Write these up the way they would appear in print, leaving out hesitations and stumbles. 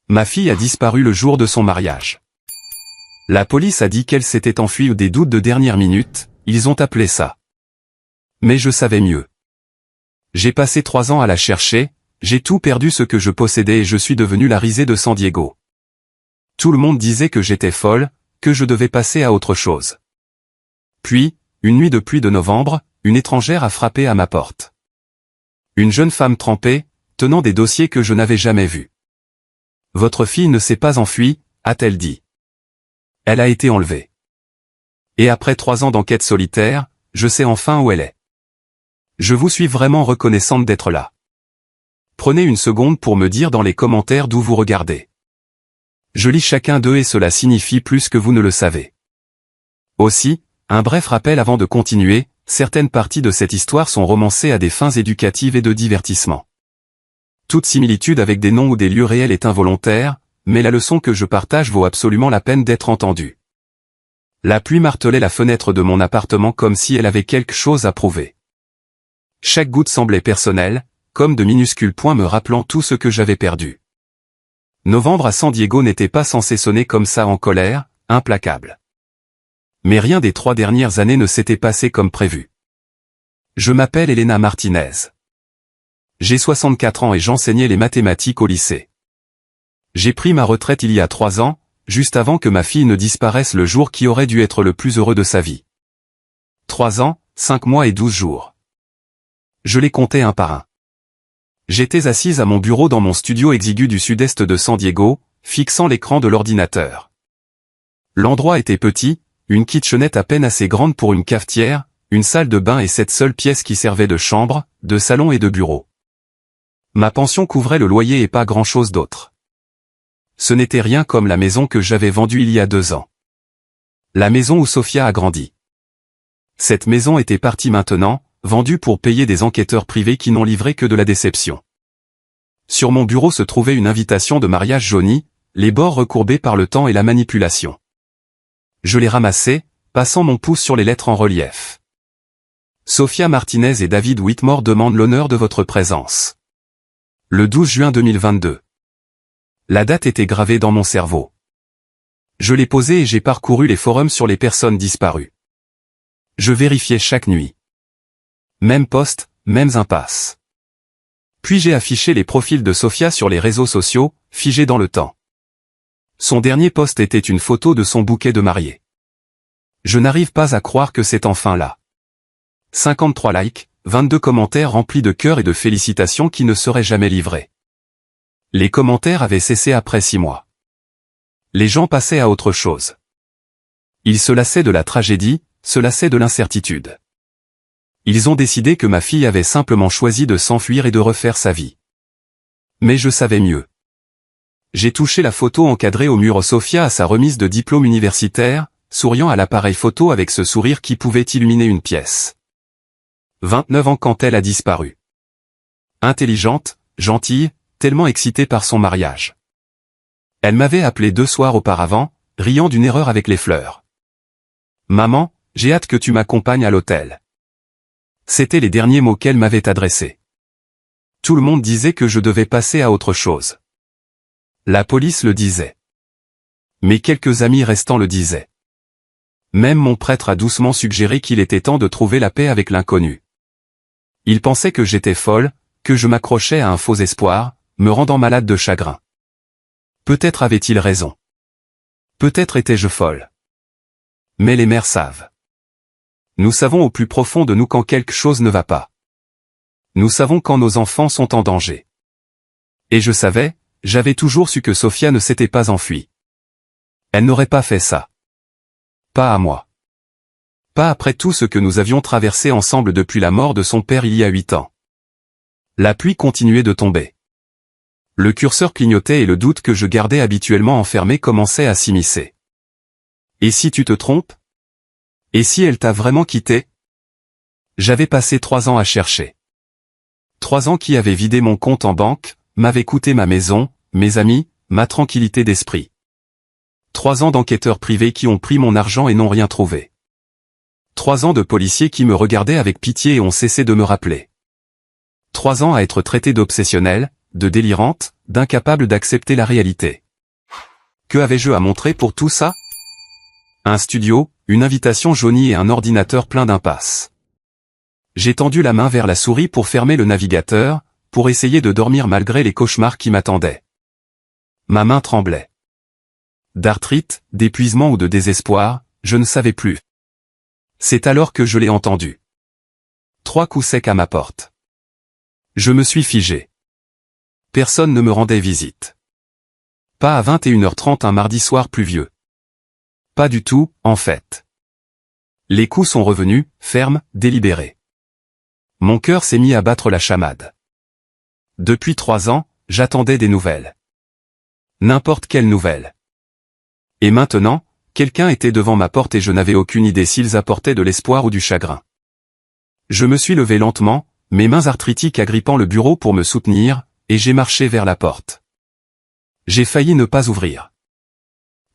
Ma fille a disparu le jour de son mariage. La police a dit qu'elle s'était enfuie ou des doutes de dernière minute, ils ont appelé ça. Mais je savais mieux. J'ai passé 3 ans à la chercher, j'ai tout perdu ce que je possédais et je suis devenu la risée de San Diego. Tout le monde disait que j'étais folle, que je devais passer à autre chose. Puis, une nuit de pluie de novembre, une étrangère a frappé à ma porte. Une jeune femme trempée, tenant des dossiers que je n'avais jamais vus. « Votre fille ne s'est pas enfuie », a-t-elle dit. Elle a été enlevée. Et après 3 ans d'enquête solitaire, je sais enfin où elle est. Je vous suis vraiment reconnaissante d'être là. Prenez une seconde pour me dire dans les commentaires d'où vous regardez. Je lis chacun d'eux et cela signifie plus que vous ne le savez. Aussi, un bref rappel avant de continuer, certaines parties de cette histoire sont romancées à des fins éducatives et de divertissement. Toute similitude avec des noms ou des lieux réels est involontaire, mais la leçon que je partage vaut absolument la peine d'être entendue. La pluie martelait la fenêtre de mon appartement comme si elle avait quelque chose à prouver. Chaque goutte semblait personnelle, comme de minuscules points me rappelant tout ce que j'avais perdu. Novembre à San Diego n'était pas censé sonner comme ça en colère, implacable. Mais rien des 3 dernières années ne s'était passé comme prévu. Je m'appelle Elena Martinez. J'ai 64 ans et j'enseignais les mathématiques au lycée. J'ai pris ma retraite il y a 3 ans, juste avant que ma fille ne disparaisse le jour qui aurait dû être le plus heureux de sa vie. 3 ans, 5 mois et 12 jours. Je les comptais un par un. J'étais assise à mon bureau dans mon studio exigu du sud-est de San Diego, fixant l'écran de l'ordinateur. L'endroit était petit, une kitchenette à peine assez grande pour une cafetière, une salle de bain et cette seule pièce qui servait de chambre, de salon et de bureau. Ma pension couvrait le loyer et pas grand-chose d'autre. Ce n'était rien comme la maison que j'avais vendue il y a 2 ans. La maison où Sophia a grandi. Cette maison était partie maintenant, vendue pour payer des enquêteurs privés qui n'ont livré que de la déception. Sur mon bureau se trouvait une invitation de mariage jaunie, les bords recourbés par le temps et la manipulation. Je l'ai ramassée, passant mon pouce sur les lettres en relief. Sophia Martinez et David Whitmore demandent l'honneur de votre présence. Le 12 juin 2022. La date était gravée dans mon cerveau. Je l'ai posée et j'ai parcouru les forums sur les personnes disparues. Je vérifiais chaque nuit. Même poste, mêmes impasses. Puis j'ai affiché les profils de Sophia sur les réseaux sociaux, figés dans le temps. Son dernier post était une photo de son bouquet de mariée. Je n'arrive pas à croire que c'est enfin là. 53 likes, 22 commentaires remplis de cœurs et de félicitations qui ne seraient jamais livrés. Les commentaires avaient cessé après 6 mois. Les gens passaient à autre chose. Ils se lassaient de la tragédie, se lassaient de l'incertitude. Ils ont décidé que ma fille avait simplement choisi de s'enfuir et de refaire sa vie. Mais je savais mieux. J'ai touché la photo encadrée au mur Sophia à sa remise de diplôme universitaire, souriant à l'appareil photo avec ce sourire qui pouvait illuminer une pièce. 29 ans quand elle a disparu. Intelligente, gentille, tellement excitée par son mariage. Elle m'avait appelé 2 soirs auparavant, riant d'une erreur avec les fleurs. « Maman, j'ai hâte que tu m'accompagnes à l'hôtel. » C'étaient les derniers mots qu'elle m'avait adressés. Tout le monde disait que je devais passer à autre chose. La police le disait. Mais quelques amis restants le disaient. Même mon prêtre a doucement suggéré qu'il était temps de trouver la paix avec l'inconnu. Il pensait que j'étais folle, que je m'accrochais à un faux espoir, me rendant malade de chagrin. Peut-être avait-il raison. Peut-être étais-je folle. Mais les mères savent. Nous savons au plus profond de nous quand quelque chose ne va pas. Nous savons quand nos enfants sont en danger. Et je savais, j'avais toujours su que Sophia ne s'était pas enfuie. Elle n'aurait pas fait ça. Pas à moi. Pas après tout ce que nous avions traversé ensemble depuis la mort de son père il y a 8 ans. La pluie continuait de tomber. Le curseur clignotait et le doute que je gardais habituellement enfermé commençait à s'immiscer. Et si tu te trompes? Et si elle t'a vraiment quitté? J'avais passé 3 ans à chercher. 3 ans qui avaient vidé mon compte en banque, m'avaient coûté ma maison, mes amis, ma tranquillité d'esprit. 3 ans d'enquêteurs privés qui ont pris mon argent et n'ont rien trouvé. 3 ans de policiers qui me regardaient avec pitié et ont cessé de me rappeler. 3 ans à être traité d'obsessionnel, de délirante, d'incapable d'accepter la réalité. Que avais-je à montrer pour tout ça? Un studio, une invitation jaunie et un ordinateur plein d'impasses. J'ai tendu la main vers la souris pour fermer le navigateur, pour essayer de dormir malgré les cauchemars qui m'attendaient. Ma main tremblait. D'arthrite, d'épuisement ou de désespoir, je ne savais plus. C'est alors que je l'ai entendu. 3 coups secs à ma porte. Je me suis figé. Personne ne me rendait visite. Pas à 21h30 un mardi soir pluvieux. Pas du tout, en fait. Les coups sont revenus, fermes, délibérés. Mon cœur s'est mis à battre la chamade. Depuis 3 ans, j'attendais des nouvelles. N'importe quelle nouvelle. Et maintenant, quelqu'un était devant ma porte et je n'avais aucune idée s'ils apportaient de l'espoir ou du chagrin. Je me suis levé lentement, mes mains arthritiques agrippant le bureau pour me soutenir, et j'ai marché vers la porte. J'ai failli ne pas ouvrir.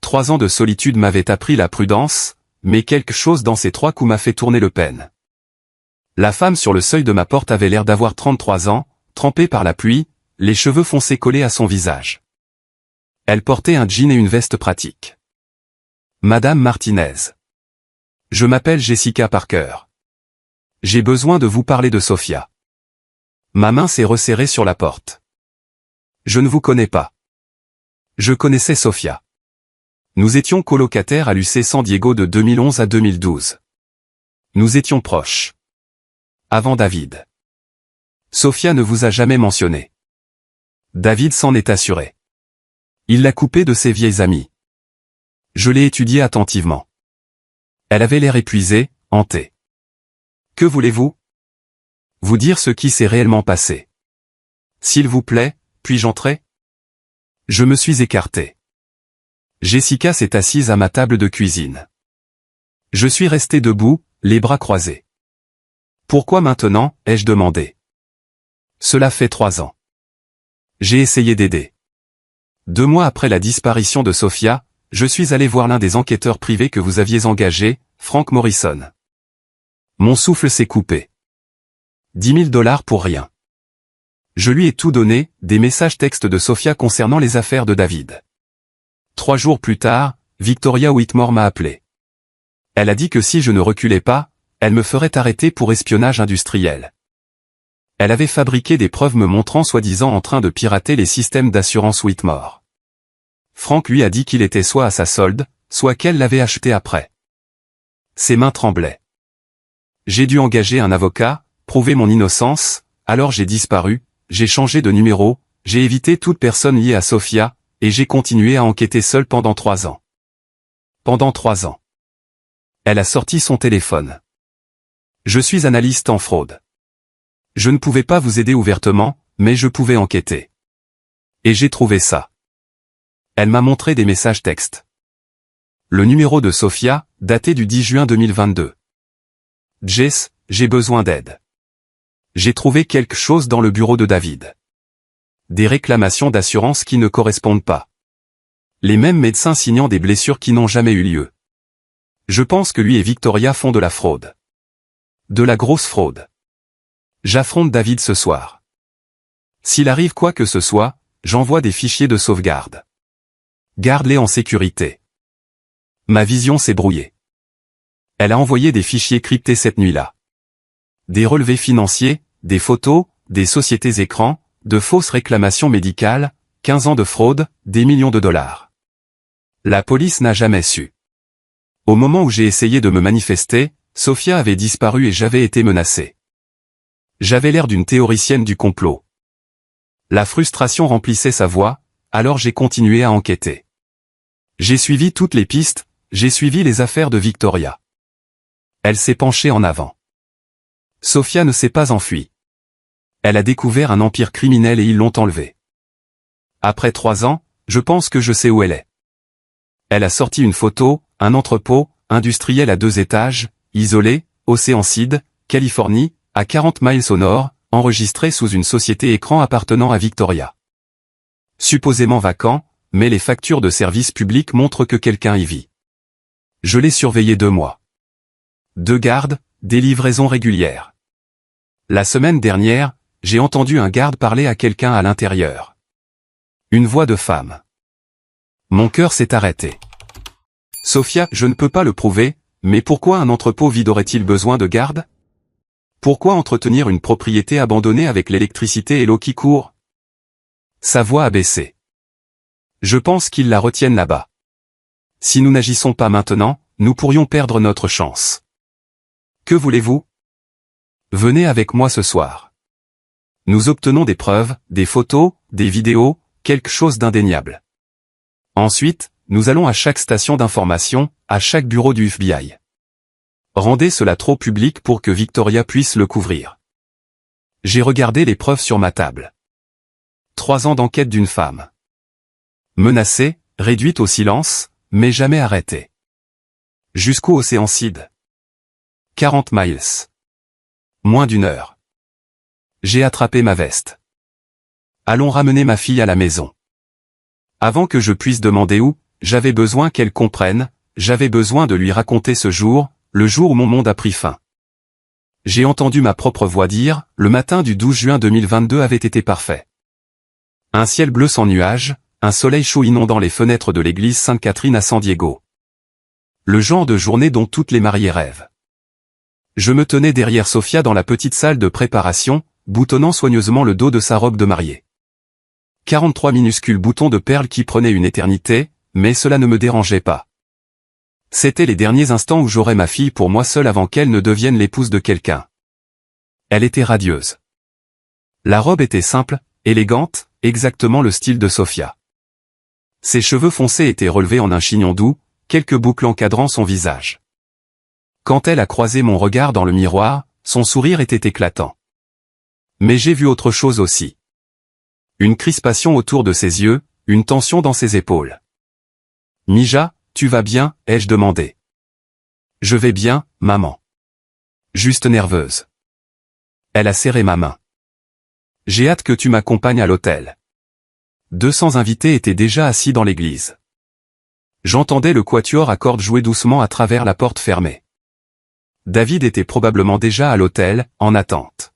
3 ans de solitude m'avaient appris la prudence, mais quelque chose dans ces 3 coups m'a fait tourner le pêne. La femme sur le seuil de ma porte avait l'air d'avoir 33 ans, trempée par la pluie, les cheveux foncés collés à son visage. Elle portait un jean et une veste pratique. Madame Martinez. Je m'appelle Jessica Parker. J'ai besoin de vous parler de Sophia. Ma main s'est resserrée sur la porte. Je ne vous connais pas. Je connaissais Sophia. Nous étions colocataires à l'UC San Diego de 2011 à 2012. Nous étions proches. Avant David. Sophia ne vous a jamais mentionné. David s'en est assuré. Il l'a coupée de ses vieilles amies. Je l'ai étudiée attentivement. Elle avait l'air épuisée, hantée. Que voulez-vous? Vous dire ce qui s'est réellement passé. S'il vous plaît, puis-je entrer? Je me suis écarté. Jessica s'est assise à ma table de cuisine. Je suis resté debout, les bras croisés. Pourquoi maintenant, ai-je demandé. Cela fait 3 ans. J'ai essayé d'aider. 2 mois après la disparition de Sophia, je suis allé voir l'un des enquêteurs privés que vous aviez engagé, Frank Morrison. Mon souffle s'est coupé. 10 000 $ pour rien. Je lui ai tout donné, des messages textes de Sophia concernant les affaires de David. 3 jours plus tard, Victoria Whitmore m'a appelé. Elle a dit que si je ne reculais pas, elle me ferait arrêter pour espionnage industriel. Elle avait fabriqué des preuves me montrant soi-disant en train de pirater les systèmes d'assurance Whitmore. Frank lui a dit qu'il était soit à sa solde, soit qu'elle l'avait acheté après. Ses mains tremblaient. J'ai dû engager un avocat, prouver mon innocence, alors j'ai disparu, j'ai changé de numéro, j'ai évité toute personne liée à Sophia, et j'ai continué à enquêter seul pendant 3 ans. Pendant 3 ans. Elle a sorti son téléphone. Je suis analyste en fraude. Je ne pouvais pas vous aider ouvertement, mais je pouvais enquêter. Et j'ai trouvé ça. Elle m'a montré des messages textes. Le numéro de Sophia, daté du 10 juin 2022. Jess, j'ai besoin d'aide. J'ai trouvé quelque chose dans le bureau de David. Des réclamations d'assurance qui ne correspondent pas. Les mêmes médecins signant des blessures qui n'ont jamais eu lieu. Je pense que lui et Victoria font de la fraude. De la grosse fraude. J'affronte David ce soir. S'il arrive quoi que ce soit, j'envoie des fichiers de sauvegarde. Garde-les en sécurité. Ma vision s'est brouillée. Elle a envoyé des fichiers cryptés cette nuit-là. Des relevés financiers, des photos, des sociétés écrans, de fausses réclamations médicales, 15 ans de fraude, des millions de dollars. La police n'a jamais su. Au moment où j'ai essayé de me manifester, Sophia avait disparu et j'avais été menacé. J'avais l'air d'une théoricienne du complot. La frustration remplissait sa voix, alors j'ai continué à enquêter. J'ai suivi toutes les pistes, j'ai suivi les affaires de Victoria. Elle s'est penchée en avant. Sophia ne s'est pas enfuie. Elle a découvert un empire criminel et ils l'ont enlevée. Après 3 ans, je pense que je sais où elle est. Elle a sorti une photo, un entrepôt, industriel à 2 étages, isolé, Oceanside, Californie, à 40 miles au nord, enregistré sous une société écran appartenant à Victoria. Supposément vacant, mais les factures de service public montrent que quelqu'un y vit. Je l'ai surveillé 2 mois. 2 gardes, des livraisons régulières. La semaine dernière, j'ai entendu un garde parler à quelqu'un à l'intérieur. Une voix de femme. Mon cœur s'est arrêté. Sophia, je ne peux pas le prouver, mais pourquoi un entrepôt vide aurait-il besoin de garde? Pourquoi entretenir une propriété abandonnée avec l'électricité et l'eau qui court? Sa voix a baissé. Je pense qu'ils la retiennent là-bas. Si nous n'agissons pas maintenant, nous pourrions perdre notre chance. Que voulez-vous? Venez avec moi ce soir. Nous obtenons des preuves, des photos, des vidéos, quelque chose d'indéniable. Ensuite, nous allons à chaque station d'information, à chaque bureau du FBI. Rendez cela trop public pour que Victoria puisse le couvrir. J'ai regardé les preuves sur ma table. 3 ans d'enquête d'une femme. Menacée, réduite au silence, mais jamais arrêtée. Jusqu'au Océan Cid. 40 miles. Moins d'1 heure. J'ai attrapé ma veste. Allons ramener ma fille à la maison. Avant que je puisse demander où, j'avais besoin qu'elle comprenne, j'avais besoin de lui raconter ce jour, le jour où mon monde a pris fin. J'ai entendu ma propre voix dire, le matin du 12 juin 2022 avait été parfait. Un ciel bleu sans nuages, un soleil chaud inondant les fenêtres de l'église Sainte-Catherine à San Diego. Le genre de journée dont toutes les mariées rêvent. Je me tenais derrière Sophia dans la petite salle de préparation, boutonnant soigneusement le dos de sa robe de mariée. 43 minuscules boutons de perles qui prenaient une éternité, mais cela ne me dérangeait pas. C'étaient les derniers instants où j'aurais ma fille pour moi seule avant qu'elle ne devienne l'épouse de quelqu'un. Elle était radieuse. La robe était simple, élégante, exactement le style de Sophia. Ses cheveux foncés étaient relevés en un chignon doux, quelques boucles encadrant son visage. Quand elle a croisé mon regard dans le miroir, son sourire était éclatant. Mais j'ai vu autre chose aussi. Une crispation autour de ses yeux, une tension dans ses épaules. « Mija, tu vas bien ?» ai-je demandé. « Je vais bien, maman. Juste nerveuse. » Elle a serré ma main. « J'ai hâte que tu m'accompagnes à l'hôtel. » 200 invités étaient déjà assis dans l'église. J'entendais le quatuor à cordes jouer doucement à travers la porte fermée. David était probablement déjà à l'hôtel, en attente.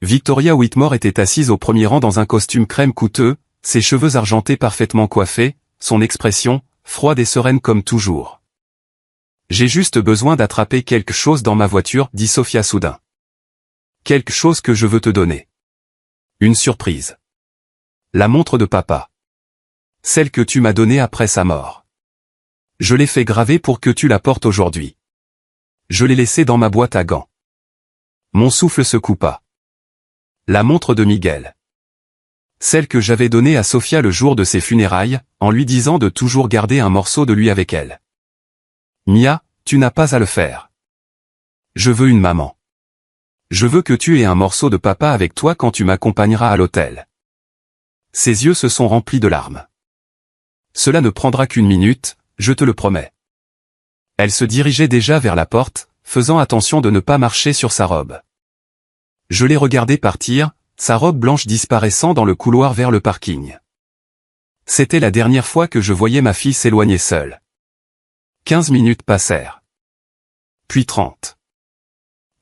Victoria Whitmore était assise au premier rang dans un costume crème coûteux, ses cheveux argentés parfaitement coiffés, son expression, froide et sereine comme toujours. « J'ai juste besoin d'attraper quelque chose dans ma voiture, dit Sophia soudain. Quelque chose que je veux te donner. Une surprise. La montre de papa. Celle que tu m'as donnée après sa mort. Je l'ai fait graver pour que tu la portes aujourd'hui. Je l'ai laissée dans ma boîte à gants. » Mon souffle se coupa. La montre de Miguel. Celle que j'avais donnée à Sophia le jour de ses funérailles, en lui disant de toujours garder un morceau de lui avec elle. « Mia, tu n'as pas à le faire. Je veux une maman. Je veux que tu aies un morceau de papa avec toi quand tu m'accompagneras à l'hôtel. » Ses yeux se sont remplis de larmes. « Cela ne prendra qu'une minute, je te le promets. » Elle se dirigeait déjà vers la porte, faisant attention de ne pas marcher sur sa robe. Je l'ai regardée partir, sa robe blanche disparaissant dans le couloir vers le parking. C'était la dernière fois que je voyais ma fille s'éloigner seule. 15 minutes passèrent. Puis 30.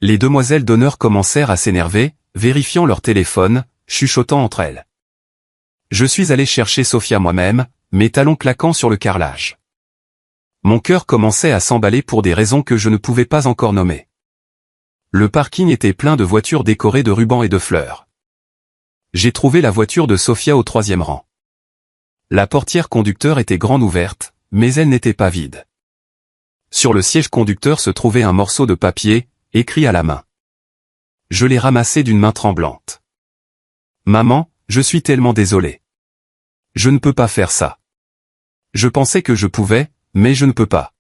Les demoiselles d'honneur commencèrent à s'énerver, vérifiant leur téléphone, chuchotant entre elles. Je suis allé chercher Sophia moi-même, mes talons claquant sur le carrelage. Mon cœur commençait à s'emballer pour des raisons que je ne pouvais pas encore nommer. Le parking était plein de voitures décorées de rubans et de fleurs. J'ai trouvé la voiture de Sophia au 3e rang. La portière conducteur était grande ouverte, mais elle n'était pas vide. Sur le siège conducteur se trouvait un morceau de papier, écrit à la main. Je l'ai ramassé d'une main tremblante. « Maman, je suis tellement désolé. Je ne peux pas faire ça. Je pensais que je pouvais, mais je ne peux pas.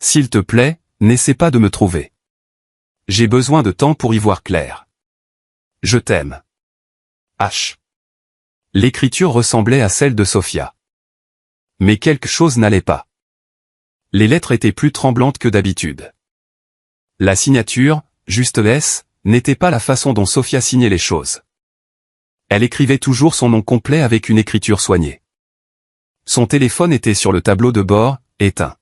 S'il te plaît, n'essaie pas de me trouver. J'ai besoin de temps pour y voir clair. Je t'aime. H. » L'écriture ressemblait à celle de Sophia. Mais quelque chose n'allait pas. Les lettres étaient plus tremblantes que d'habitude. La signature, juste S, n'était pas la façon dont Sophia signait les choses. Elle écrivait toujours son nom complet avec une écriture soignée. Son téléphone était sur le tableau de bord, éteint.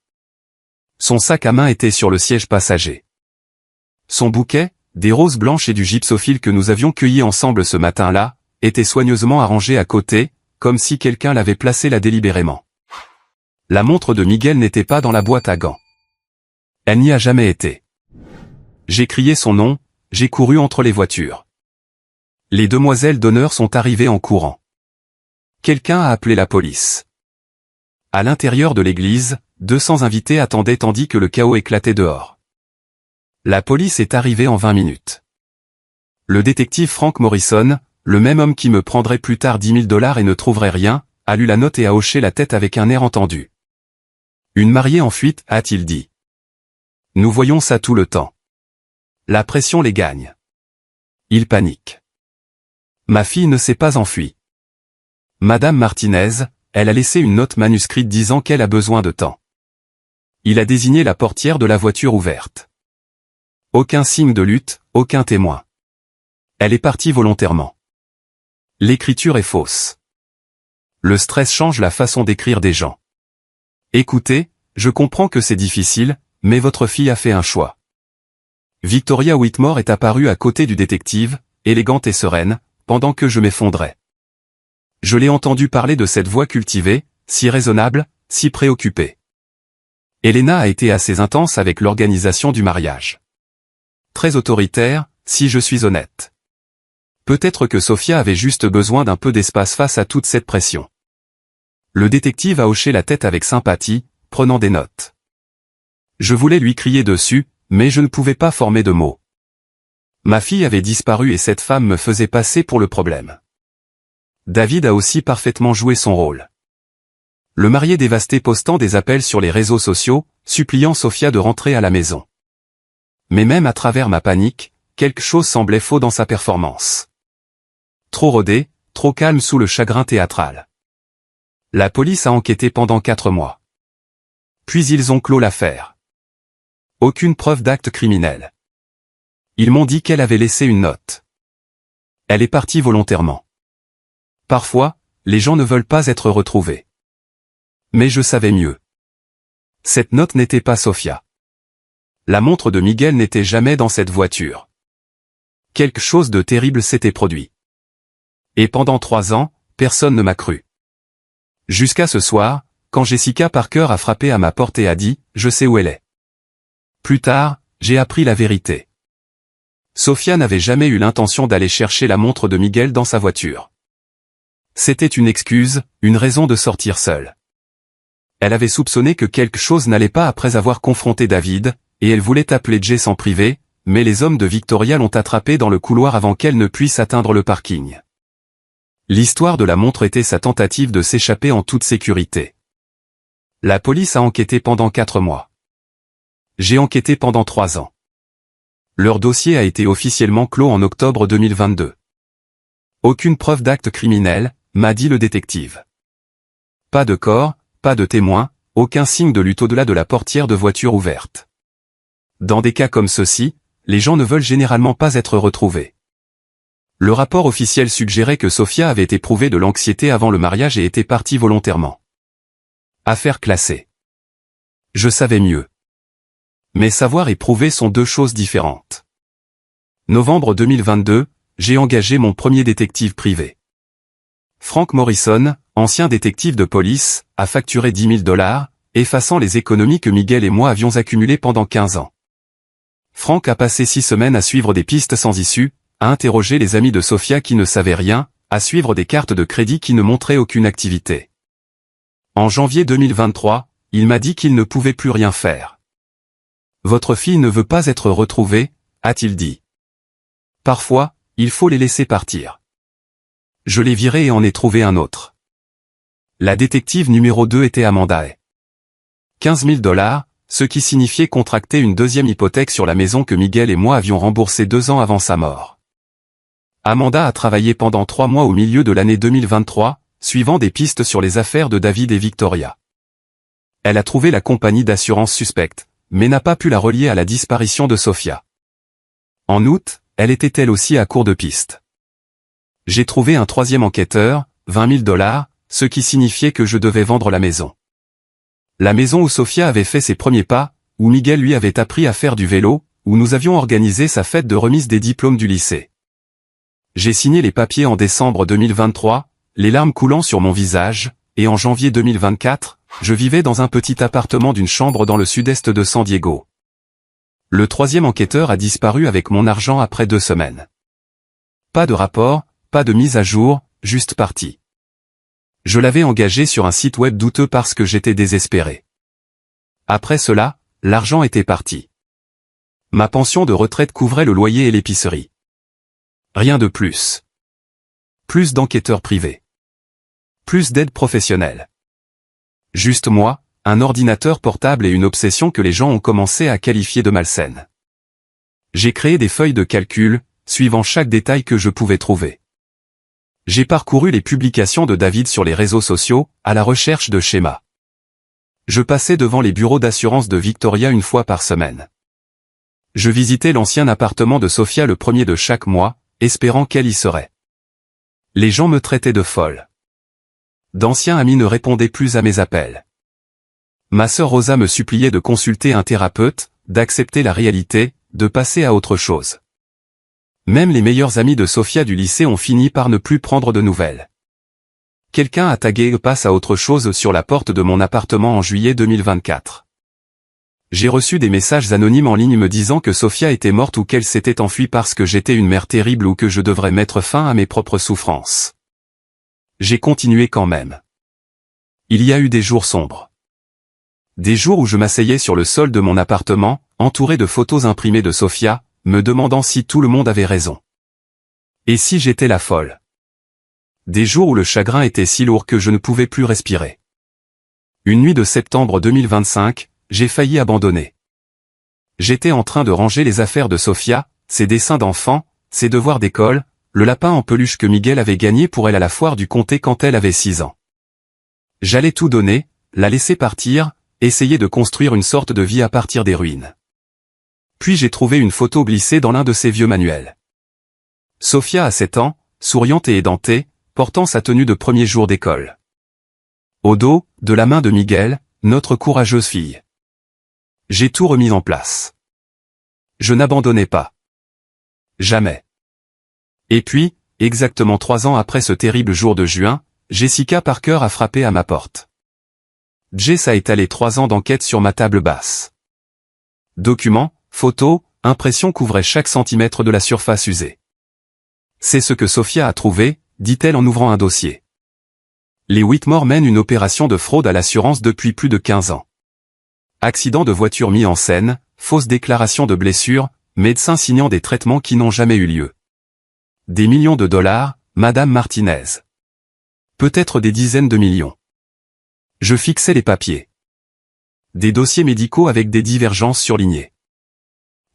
Son sac à main était sur le siège passager. Son bouquet, des roses blanches et du gypsophile que nous avions cueillis ensemble ce matin-là, étaient soigneusement arrangés à côté, comme si quelqu'un l'avait placé là délibérément. La montre de Miguel n'était pas dans la boîte à gants. Elle n'y a jamais été. J'ai crié son nom, j'ai couru entre les voitures. Les demoiselles d'honneur sont arrivées en courant. Quelqu'un a appelé la police. À l'intérieur de l'église, 200 invités attendaient tandis que le chaos éclatait dehors. La police est arrivée en 20 minutes. Le détective Frank Morrison, le même homme qui me prendrait plus tard $10 000 et ne trouverait rien, a lu la note et a hoché la tête avec un air entendu. Une mariée en fuite, a-t-il dit. Nous voyons ça tout le temps. La pression les gagne. Ils paniquent. Ma fille ne s'est pas enfuie. Madame Martinez, elle a laissé une note manuscrite disant qu'elle a besoin de temps. Il a désigné la portière de la voiture ouverte. Aucun signe de lutte, aucun témoin. Elle est partie volontairement. L'écriture est fausse. Le stress change la façon d'écrire des gens. Écoutez, je comprends que c'est difficile, mais votre fille a fait un choix. Victoria Whitmore est apparue à côté du détective, élégante et sereine, pendant que je m'effondrais. Je l'ai entendu parler de cette voix cultivée, si raisonnable, si préoccupée. Elena a été assez intense avec l'organisation du mariage. Très autoritaire, si je suis honnête. Peut-être que Sofia avait juste besoin d'un peu d'espace face à toute cette pression. Le détective a hoché la tête avec sympathie, prenant des notes. Je voulais lui crier dessus, mais je ne pouvais pas former de mots. Ma fille avait disparu et cette femme me faisait passer pour le problème. David a aussi parfaitement joué son rôle. Le marié dévasté postant des appels sur les réseaux sociaux, suppliant Sofia de rentrer à la maison. Mais même à travers ma panique, quelque chose semblait faux dans sa performance. Trop rodé, trop calme sous le chagrin théâtral. La police a enquêté pendant 4 mois. Puis ils ont clos l'affaire. Aucune preuve d'acte criminel. Ils m'ont dit qu'elle avait laissé une note. Elle est partie volontairement. Parfois, les gens ne veulent pas être retrouvés. Mais je savais mieux. Cette note n'était pas Sofia. La montre de Miguel n'était jamais dans cette voiture. Quelque chose de terrible s'était produit. Et pendant 3 ans, personne ne m'a cru. Jusqu'à ce soir, quand Jessica Parker a frappé à ma porte et a dit « Je sais où elle est ». Plus tard, j'ai appris la vérité. Sofia n'avait jamais eu l'intention d'aller chercher la montre de Miguel dans sa voiture. C'était une excuse, une raison de sortir seule. Elle avait soupçonné que quelque chose n'allait pas après avoir confronté David, et elle voulait appeler Jess en privé, mais les hommes de Victoria l'ont attrapée dans le couloir avant qu'elle ne puisse atteindre le parking. L'histoire de la montre était sa tentative de s'échapper en toute sécurité. La police a enquêté pendant 4 mois. J'ai enquêté pendant 3 ans. Leur dossier a été officiellement clos en octobre 2022. Aucune preuve d'acte criminel, m'a dit le détective. Pas de corps, pas de témoins, aucun signe de lutte au-delà de la portière de voiture ouverte. Dans des cas comme ceux-ci, les gens ne veulent généralement pas être retrouvés. Le rapport officiel suggérait que Sofia avait éprouvé de l'anxiété avant le mariage et était partie volontairement. Affaire classée. Je savais mieux. Mais savoir et prouver sont 2 choses différentes. Novembre 2022, j'ai engagé mon premier détective privé. Frank Morrison, ancien détective de police, a facturé $10 000, effaçant les économies que Miguel et moi avions accumulées pendant 15 ans. Frank a passé 6 semaines à suivre des pistes sans issue, à interroger les amis de Sofia qui ne savaient rien, à suivre des cartes de crédit qui ne montraient aucune activité. En janvier 2023, il m'a dit qu'il ne pouvait plus rien faire. Votre fille ne veut pas être retrouvée, a-t-il dit. Parfois, il faut les laisser partir. Je l'ai viré et en ai trouvé un autre. La détective numéro 2 était Amanda Hay. $15 000, ce qui signifiait contracter une 2e hypothèque sur la maison que Miguel et moi avions remboursée 2 ans avant sa mort. Amanda a travaillé pendant 3 mois au milieu de l'année 2023, suivant des pistes sur les affaires de David et Victoria. Elle a trouvé la compagnie d'assurance suspecte, mais n'a pas pu la relier à la disparition de Sofia. En août, elle était elle aussi à court de pistes. J'ai trouvé un 3e enquêteur, $20 000, ce qui signifiait que je devais vendre la maison. La maison où Sofia avait fait ses premiers pas, où Miguel lui avait appris à faire du vélo, où nous avions organisé sa fête de remise des diplômes du lycée. J'ai signé les papiers en décembre 2023, les larmes coulant sur mon visage, et en janvier 2024, je vivais dans un petit appartement d'une chambre dans le sud-est de San Diego. Le troisième enquêteur a disparu avec mon argent après 2 semaines. Pas de rapport, pas de mise à jour, juste parti. Je l'avais engagé sur un site web douteux parce que j'étais désespéré. Après cela, l'argent était parti. Ma pension de retraite couvrait le loyer et l'épicerie. Rien de plus. Plus d'enquêteurs privés. Plus d'aide professionnelle. Juste moi, un ordinateur portable et une obsession que les gens ont commencé à qualifier de malsaine. J'ai créé des feuilles de calcul, suivant chaque détail que je pouvais trouver. J'ai parcouru les publications de David sur les réseaux sociaux, à la recherche de schémas. Je passais devant les bureaux d'assurance de Victoria une fois par semaine. Je visitais l'ancien appartement de Sophia le 1er de chaque mois, espérant qu'elle y serait. Les gens me traitaient de folle. D'anciens amis ne répondaient plus à mes appels. Ma sœur Rosa me suppliait de consulter un thérapeute, d'accepter la réalité, de passer à autre chose. Même les meilleurs amis de Sophia du lycée ont fini par ne plus prendre de nouvelles. Quelqu'un a tagué « Passe à autre chose » sur la porte de mon appartement en juillet 2024. J'ai reçu des messages anonymes en ligne me disant que Sophia était morte ou qu'elle s'était enfuie parce que j'étais une mère terrible ou que je devrais mettre fin à mes propres souffrances. J'ai continué quand même. Il y a eu des jours sombres. Des jours où je m'asseyais sur le sol de mon appartement, entouré de photos imprimées de Sophia, me demandant si tout le monde avait raison. Et si j'étais la folle. Des jours où le chagrin était si lourd que je ne pouvais plus respirer. Une nuit de septembre 2025, j'ai failli abandonner. J'étais en train de ranger les affaires de Sophia, ses dessins d'enfants, ses devoirs d'école, le lapin en peluche que Miguel avait gagné pour elle à la foire du comté quand elle avait 6 ans. J'allais tout donner, la laisser partir, essayer de construire une sorte de vie à partir des ruines. Puis j'ai trouvé une photo glissée dans l'un de ses vieux manuels. Sophia a 7 ans, souriante et édentée, portant sa tenue de premier jour d'école. Au dos, de la main de Miguel, notre courageuse fille. J'ai tout remis en place. Je n'abandonnais pas. Jamais. Et puis, exactement 3 ans après ce terrible jour de juin, Jessica Parker a frappé à ma porte. Jess a étalé 3 ans d'enquête sur ma table basse. Documents, photos, impressions couvraient chaque centimètre de la surface usée. C'est ce que Sophia a trouvé, dit-elle en ouvrant un dossier. Les Whitmore mènent une opération de fraude à l'assurance depuis plus de 15 ans. Accident de voiture mis en scène, fausse déclaration de blessures, médecins signant des traitements qui n'ont jamais eu lieu. Des millions de dollars, Madame Martinez. Peut-être des dizaines de millions. Je fixais les papiers. Des dossiers médicaux avec des divergences surlignées.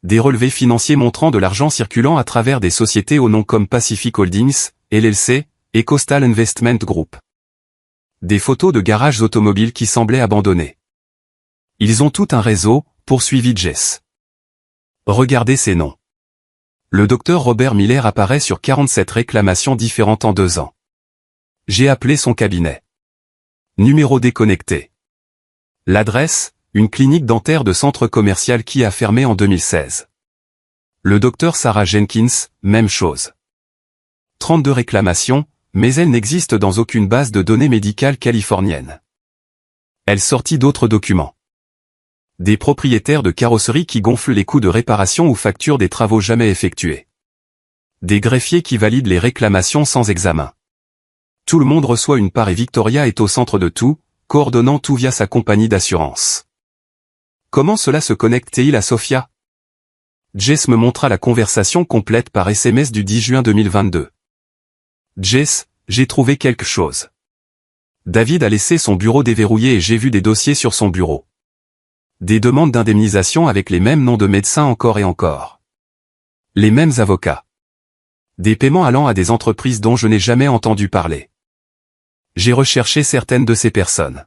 Des relevés financiers montrant de l'argent circulant à travers des sociétés au nom comme Pacific Holdings, LLC, et Coastal Investment Group. Des photos de garages automobiles qui semblaient abandonnés. Ils ont tout un réseau, poursuivit Jess. Regardez ces noms. Le docteur Robert Miller apparaît sur 47 réclamations différentes en 2 ans. J'ai appelé son cabinet. Numéro déconnecté. L'adresse, une clinique dentaire de centre commercial qui a fermé en 2016. Le docteur Sarah Jenkins, même chose. 32 réclamations, mais elle n'existe dans aucune base de données médicale californienne. Elle sortit d'autres documents. Des propriétaires de carrosseries qui gonflent les coûts de réparation ou facturent des travaux jamais effectués. Des greffiers qui valident les réclamations sans examen. Tout le monde reçoit une part et Victoria est au centre de tout, coordonnant tout via sa compagnie d'assurance. Comment cela se connecte-t-il à Sophia? Jess me montra la conversation complète par SMS du 10 juin 2022. Jess, j'ai trouvé quelque chose. David a laissé son bureau déverrouillé et j'ai vu des dossiers sur son bureau. Des demandes d'indemnisation avec les mêmes noms de médecins encore et encore. Les mêmes avocats. Des paiements allant à des entreprises dont je n'ai jamais entendu parler. J'ai recherché certaines de ces personnes.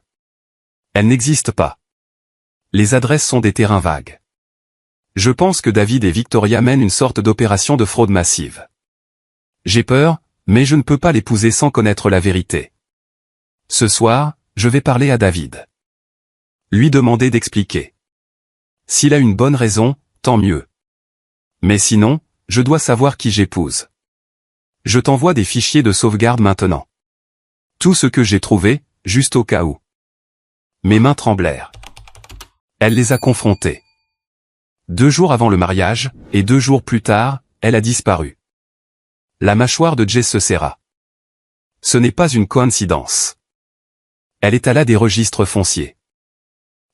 Elles n'existent pas. Les adresses sont des terrains vagues. Je pense que David et Victoria mènent une sorte d'opération de fraude massive. J'ai peur, mais je ne peux pas l'épouser sans connaître la vérité. Ce soir, je vais parler à David. Lui demander d'expliquer. S'il a une bonne raison, tant mieux. Mais sinon, je dois savoir qui j'épouse. Je t'envoie des fichiers de sauvegarde maintenant. Tout ce que j'ai trouvé, juste au cas où. Mes mains tremblèrent. Elle les a confrontés. 2 jours avant le mariage, et 2 jours plus tard, elle a disparu. La mâchoire de Jess se serra. Ce n'est pas une coïncidence. Elle est à la des registres fonciers.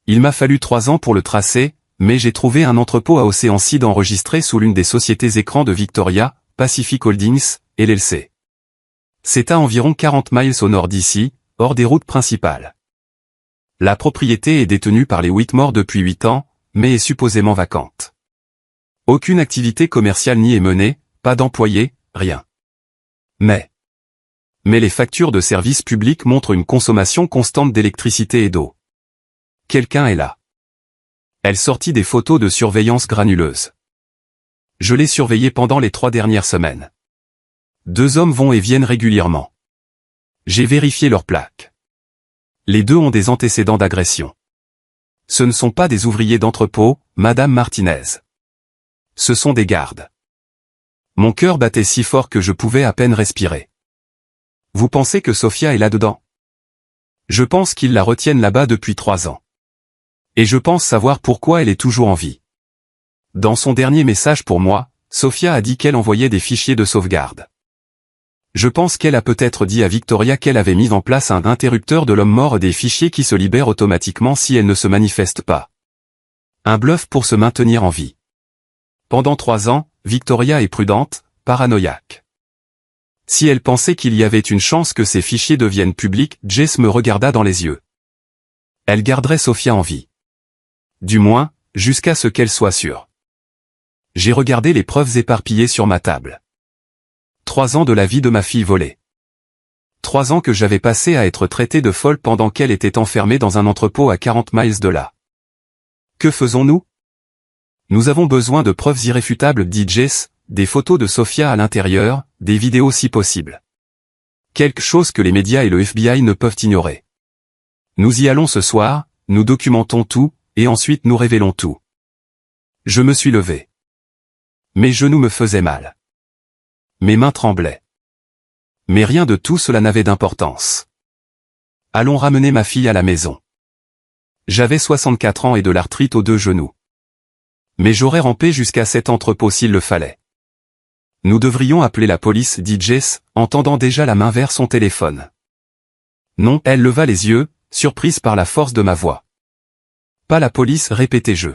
Il m'a fallu 3 ans pour le tracer, mais j'ai trouvé un entrepôt à Océan Seed enregistré sous l'une des sociétés écrans de Victoria, Pacific Holdings, LLC. C'est à environ 40 miles au nord d'ici, hors des routes principales. La propriété est détenue par les Whitmore depuis 8 ans, mais est supposément vacante. Aucune activité commerciale n'y est menée, pas d'employés, rien. Mais les factures de services publics montrent une consommation constante d'électricité et d'eau. Quelqu'un est là. Elle sortit des photos de surveillance granuleuse. Je l'ai surveillée pendant les 3 dernières semaines. 2 hommes vont et viennent régulièrement. J'ai vérifié leurs plaques. Les 2 ont des antécédents d'agression. Ce ne sont pas des ouvriers d'entrepôt, Madame Martinez. Ce sont des gardes. Mon cœur battait si fort que je pouvais à peine respirer. Vous pensez que Sophia est là-dedans? Je pense qu'ils la retiennent là-bas depuis 3 ans. Et je pense savoir pourquoi elle est toujours en vie. Dans son dernier message pour moi, Sophia a dit qu'elle envoyait des fichiers de sauvegarde. Je pense qu'elle a peut-être dit à Victoria qu'elle avait mis en place un interrupteur de l'homme mort des fichiers qui se libèrent automatiquement si elle ne se manifeste pas. Un bluff pour se maintenir en vie. Pendant 3 ans, Victoria est prudente, paranoïaque. Si elle pensait qu'il y avait une chance que ces fichiers deviennent publics, Jess me regarda dans les yeux. Elle garderait Sophia en vie. Du moins, jusqu'à ce qu'elle soit sûre. J'ai regardé les preuves éparpillées sur ma table. 3 ans de la vie de ma fille volée. 3 ans que j'avais passé à être traité de folle pendant qu'elle était enfermée dans un entrepôt à 40 miles de là. Que faisons-nous? Nous avons besoin de preuves irréfutables, dit Jess, des photos de Sophia à l'intérieur, des vidéos si possible. Quelque chose que les médias et le FBI ne peuvent ignorer. Nous y allons ce soir, nous documentons tout, et ensuite nous révélons tout. Je me suis levé. Mes genoux me faisaient mal. Mes mains tremblaient. Mais rien de tout cela n'avait d'importance. Allons ramener ma fille à la maison. J'avais 64 ans et de l'arthrite aux 2 genoux. Mais j'aurais rampé jusqu'à cet entrepôt s'il le fallait. Nous devrions appeler la police, dit Jess, en tendant déjà la main vers son téléphone. Non, elle leva les yeux, surprise par la force de ma voix. Pas la police, répétai-je.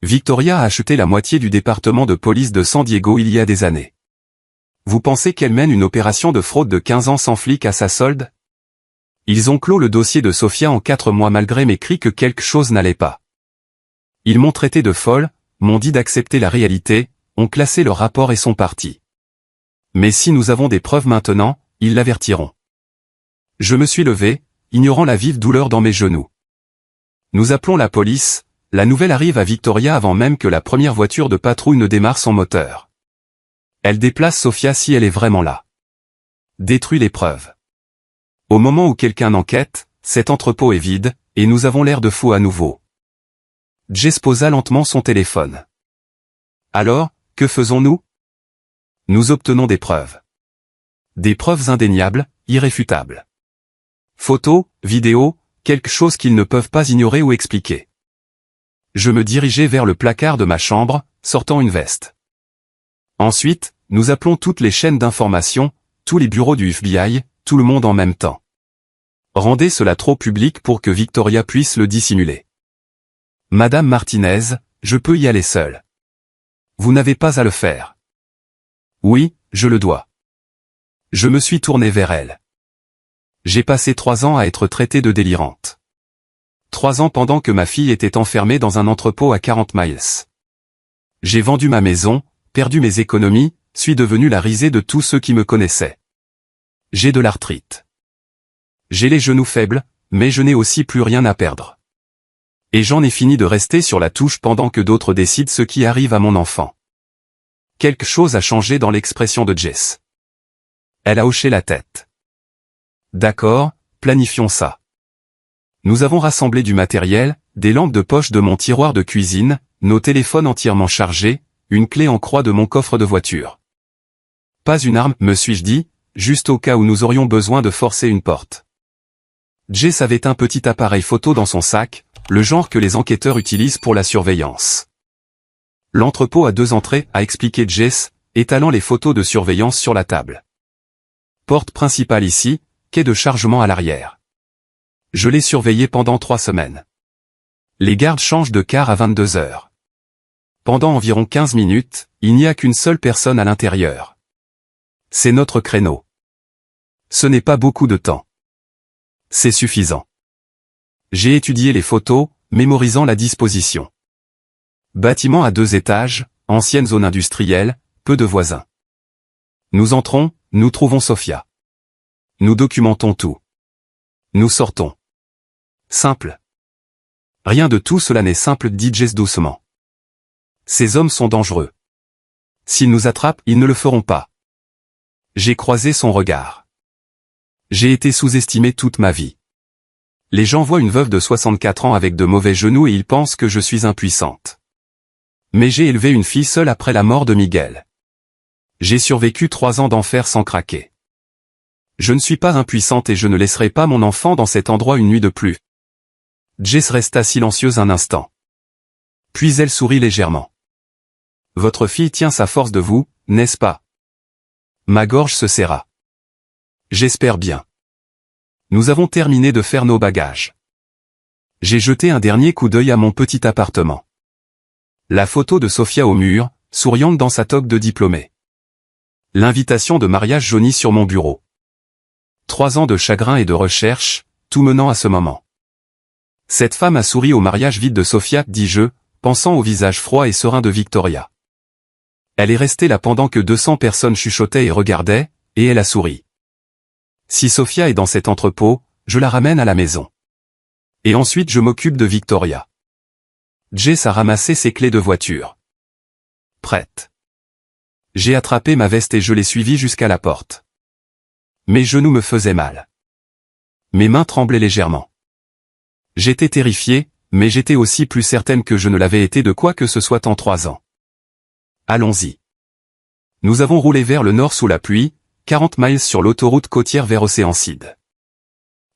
Victoria a acheté la moitié du département de police de San Diego il y a des années. Vous pensez qu'elle mène une opération de fraude de 15 ans sans flic à sa solde? Ils ont clos le dossier de Sophia en 4 mois malgré mes cris que quelque chose n'allait pas. Ils m'ont traité de folle, m'ont dit d'accepter la réalité, ont classé leur rapport et sont partis. Mais si nous avons des preuves maintenant, ils l'avertiront. Je me suis levé, ignorant la vive douleur dans mes genoux. Nous appelons la police, la nouvelle arrive à Victoria avant même que la première voiture de patrouille ne démarre son moteur. Elle déplace Sophia si elle est vraiment là. Détruit les preuves. Au moment où quelqu'un enquête, cet entrepôt est vide, et nous avons l'air de fous à nouveau. Jess posa lentement son téléphone. Alors, que faisons-nous? Nous obtenons des preuves. Des preuves indéniables, irréfutables. Photos, vidéos, quelque chose qu'ils ne peuvent pas ignorer ou expliquer. Je me dirigeai vers le placard de ma chambre, sortant une veste. Ensuite, nous appelons toutes les chaînes d'information, tous les bureaux du FBI, tout le monde en même temps. Rendez cela trop public pour que Victoria puisse le dissimuler. Madame Martinez, je peux y aller seule. Vous n'avez pas à le faire. Oui, je le dois. Je me suis tourné vers elle. J'ai passé 3 ans à être traitée de délirante. 3 ans pendant que ma fille était enfermée dans un entrepôt à 40 miles. J'ai vendu ma maison, perdu mes économies, suis devenu la risée de tous ceux qui me connaissaient. J'ai de l'arthrite. J'ai les genoux faibles, mais je n'ai aussi plus rien à perdre. Et j'en ai fini de rester sur la touche pendant que d'autres décident ce qui arrive à mon enfant. Quelque chose a changé dans l'expression de Jess. Elle a hoché la tête. D'accord, planifions ça. Nous avons rassemblé du matériel, des lampes de poche de mon tiroir de cuisine, nos téléphones entièrement chargés, une clé en croix de mon coffre de voiture. Pas une arme, me suis-je dit, juste au cas où nous aurions besoin de forcer une porte. Jess avait un petit appareil photo dans son sac, le genre que les enquêteurs utilisent pour la surveillance. L'entrepôt a 2 entrées, a expliqué Jess, étalant les photos de surveillance sur la table. Porte principale ici, quai de chargement à l'arrière. Je l'ai surveillé pendant 3 semaines. Les gardes changent de car à 22 heures. Pendant environ 15 minutes, il n'y a qu'une seule personne à l'intérieur. C'est notre créneau. Ce n'est pas beaucoup de temps. C'est suffisant. J'ai étudié les photos, mémorisant la disposition. Bâtiment à 2 étages, ancienne zone industrielle, peu de voisins. Nous entrons, nous trouvons Sofia. Nous documentons tout. Nous sortons. Simple. Rien de tout cela n'est simple, dit Jess doucement. Ces hommes sont dangereux. S'ils nous attrapent, ils ne le feront pas. J'ai croisé son regard. J'ai été sous-estimé toute ma vie. Les gens voient une veuve de 64 ans avec de mauvais genoux et ils pensent que je suis impuissante. Mais j'ai élevé une fille seule après la mort de Miguel. J'ai survécu 3 ans d'enfer sans craquer. Je ne suis pas impuissante et je ne laisserai pas mon enfant dans cet endroit une nuit de plus. Jess resta silencieuse un instant. Puis elle sourit légèrement. Votre fille tient sa force de vous, n'est-ce pas? Ma gorge se serra. J'espère bien. Nous avons terminé de faire nos bagages. J'ai jeté un dernier coup d'œil à mon petit appartement. La photo de Sofia au mur, souriante dans sa toque de diplômée. L'invitation de mariage jaunie sur mon bureau. 3 ans de chagrin et de recherche, tout menant à ce moment. Cette femme a souri au mariage vide de Sofia, dis-je, pensant au visage froid et serein de Victoria. Elle est restée là pendant que 200 personnes chuchotaient et regardaient, et elle a souri. Si Sofia est dans cet entrepôt, je la ramène à la maison. Et ensuite je m'occupe de Victoria. Jess a ramassé ses clés de voiture. Prête. J'ai attrapé ma veste et je l'ai suivie jusqu'à la porte. Mes genoux me faisaient mal. Mes mains tremblaient légèrement. J'étais terrifiée, mais j'étais aussi plus certaine que je ne l'avais été de quoi que ce soit en 3 ans. Allons-y. Nous avons roulé vers le nord sous la pluie, 40 miles sur l'autoroute côtière vers Oceanside.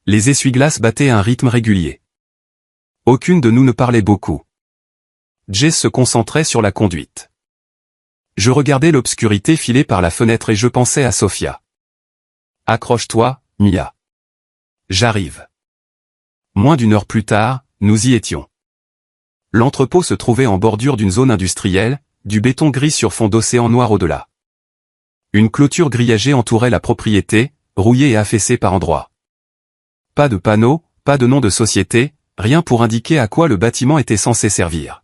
Les essuie-glaces battaient à un rythme régulier. Aucune de nous ne parlait beaucoup. Jess se concentrait sur la conduite. Je regardais l'obscurité filer par la fenêtre et je pensais à Sofia. Accroche-toi, Mia. J'arrive. Moins d'1 heure plus tard, nous y étions. L'entrepôt se trouvait en bordure d'une zone industrielle, du béton gris sur fond d'océan noir au-delà. Une clôture grillagée entourait la propriété, rouillée et affaissée par endroits. Pas de panneau, pas de nom de société, rien pour indiquer à quoi le bâtiment était censé servir.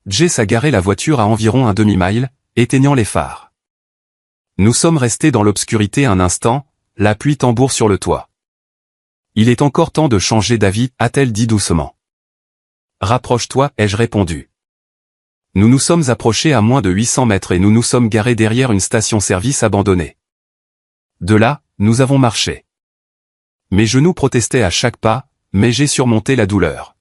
Jess a garé la voiture à environ un demi-mile, éteignant les phares. Nous sommes restés dans l'obscurité un instant, la pluie tambour sur le toit. Il est encore temps de changer d'avis, a-t-elle dit doucement. Rapproche-toi, ai-je répondu. Nous nous sommes approchés à moins de 800 mètres et nous nous sommes garés derrière une station-service abandonnée. De là, nous avons marché. Mes genoux protestaient à chaque pas, mais j'ai surmonté la douleur.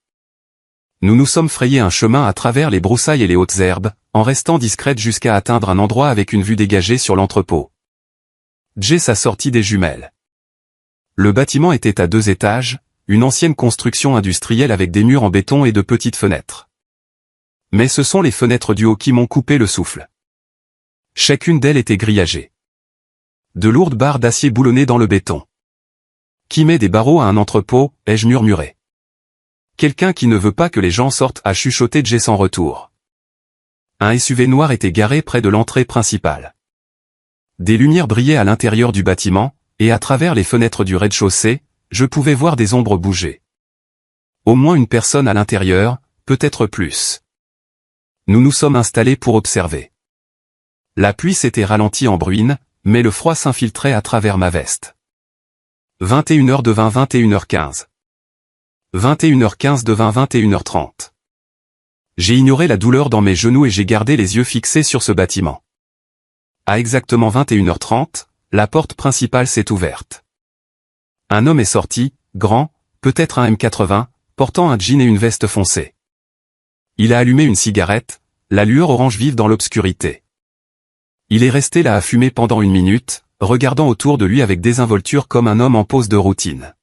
Nous nous sommes frayé un chemin à travers les broussailles et les hautes herbes, en restant discrète jusqu'à atteindre un endroit avec une vue dégagée sur l'entrepôt. Jess a sorti des jumelles. Le bâtiment était à 2 étages, une ancienne construction industrielle avec des murs en béton et de petites fenêtres. Mais ce sont les fenêtres du haut qui m'ont coupé le souffle. Chacune d'elles était grillagée. De lourdes barres d'acier boulonnées dans le béton. Qui met des barreaux à un entrepôt, ai-je murmuré. Quelqu'un qui ne veut pas que les gens sortent, a chuchoté Jess en retour. Un SUV noir était garé près de l'entrée principale. Des lumières brillaient à l'intérieur du bâtiment, et à travers les fenêtres du rez-de-chaussée, je pouvais voir des ombres bouger. Au moins une personne à l'intérieur, peut-être plus. Nous nous sommes installés pour observer. La pluie s'était ralentie en bruine, mais le froid s'infiltrait à travers ma veste. 21h devint 21h15. 21h15 devint 21h30. J'ai ignoré la douleur dans mes genoux et j'ai gardé les yeux fixés sur ce bâtiment. À exactement 21h30, la porte principale s'est ouverte. Un homme est sorti, grand, peut-être un M80, portant un jean et une veste foncée. Il a allumé une cigarette, la lueur orange vive dans l'obscurité. Il est resté là à fumer pendant 1 minute, regardant autour de lui avec désinvolture comme un homme en pause de routine.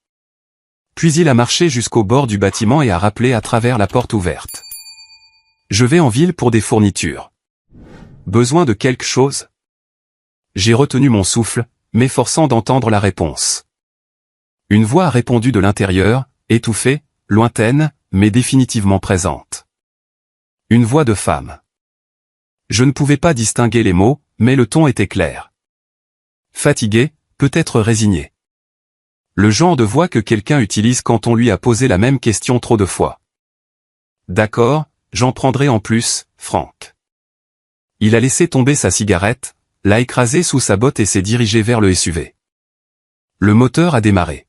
Puis il a marché jusqu'au bord du bâtiment et a rappelé à travers la porte ouverte. « Je vais en ville pour des fournitures. Besoin de quelque chose ?» J'ai retenu mon souffle, m'efforçant d'entendre la réponse. Une voix a répondu de l'intérieur, étouffée, lointaine, mais définitivement présente. Une voix de femme. Je ne pouvais pas distinguer les mots, mais le ton était clair. Fatigué, peut-être résigné. Le genre de voix que quelqu'un utilise quand on lui a posé la même question trop de fois. D'accord, j'en prendrai en plus, Frank. Il a laissé tomber sa cigarette, l'a écrasée sous sa botte et s'est dirigé vers le SUV. Le moteur a démarré.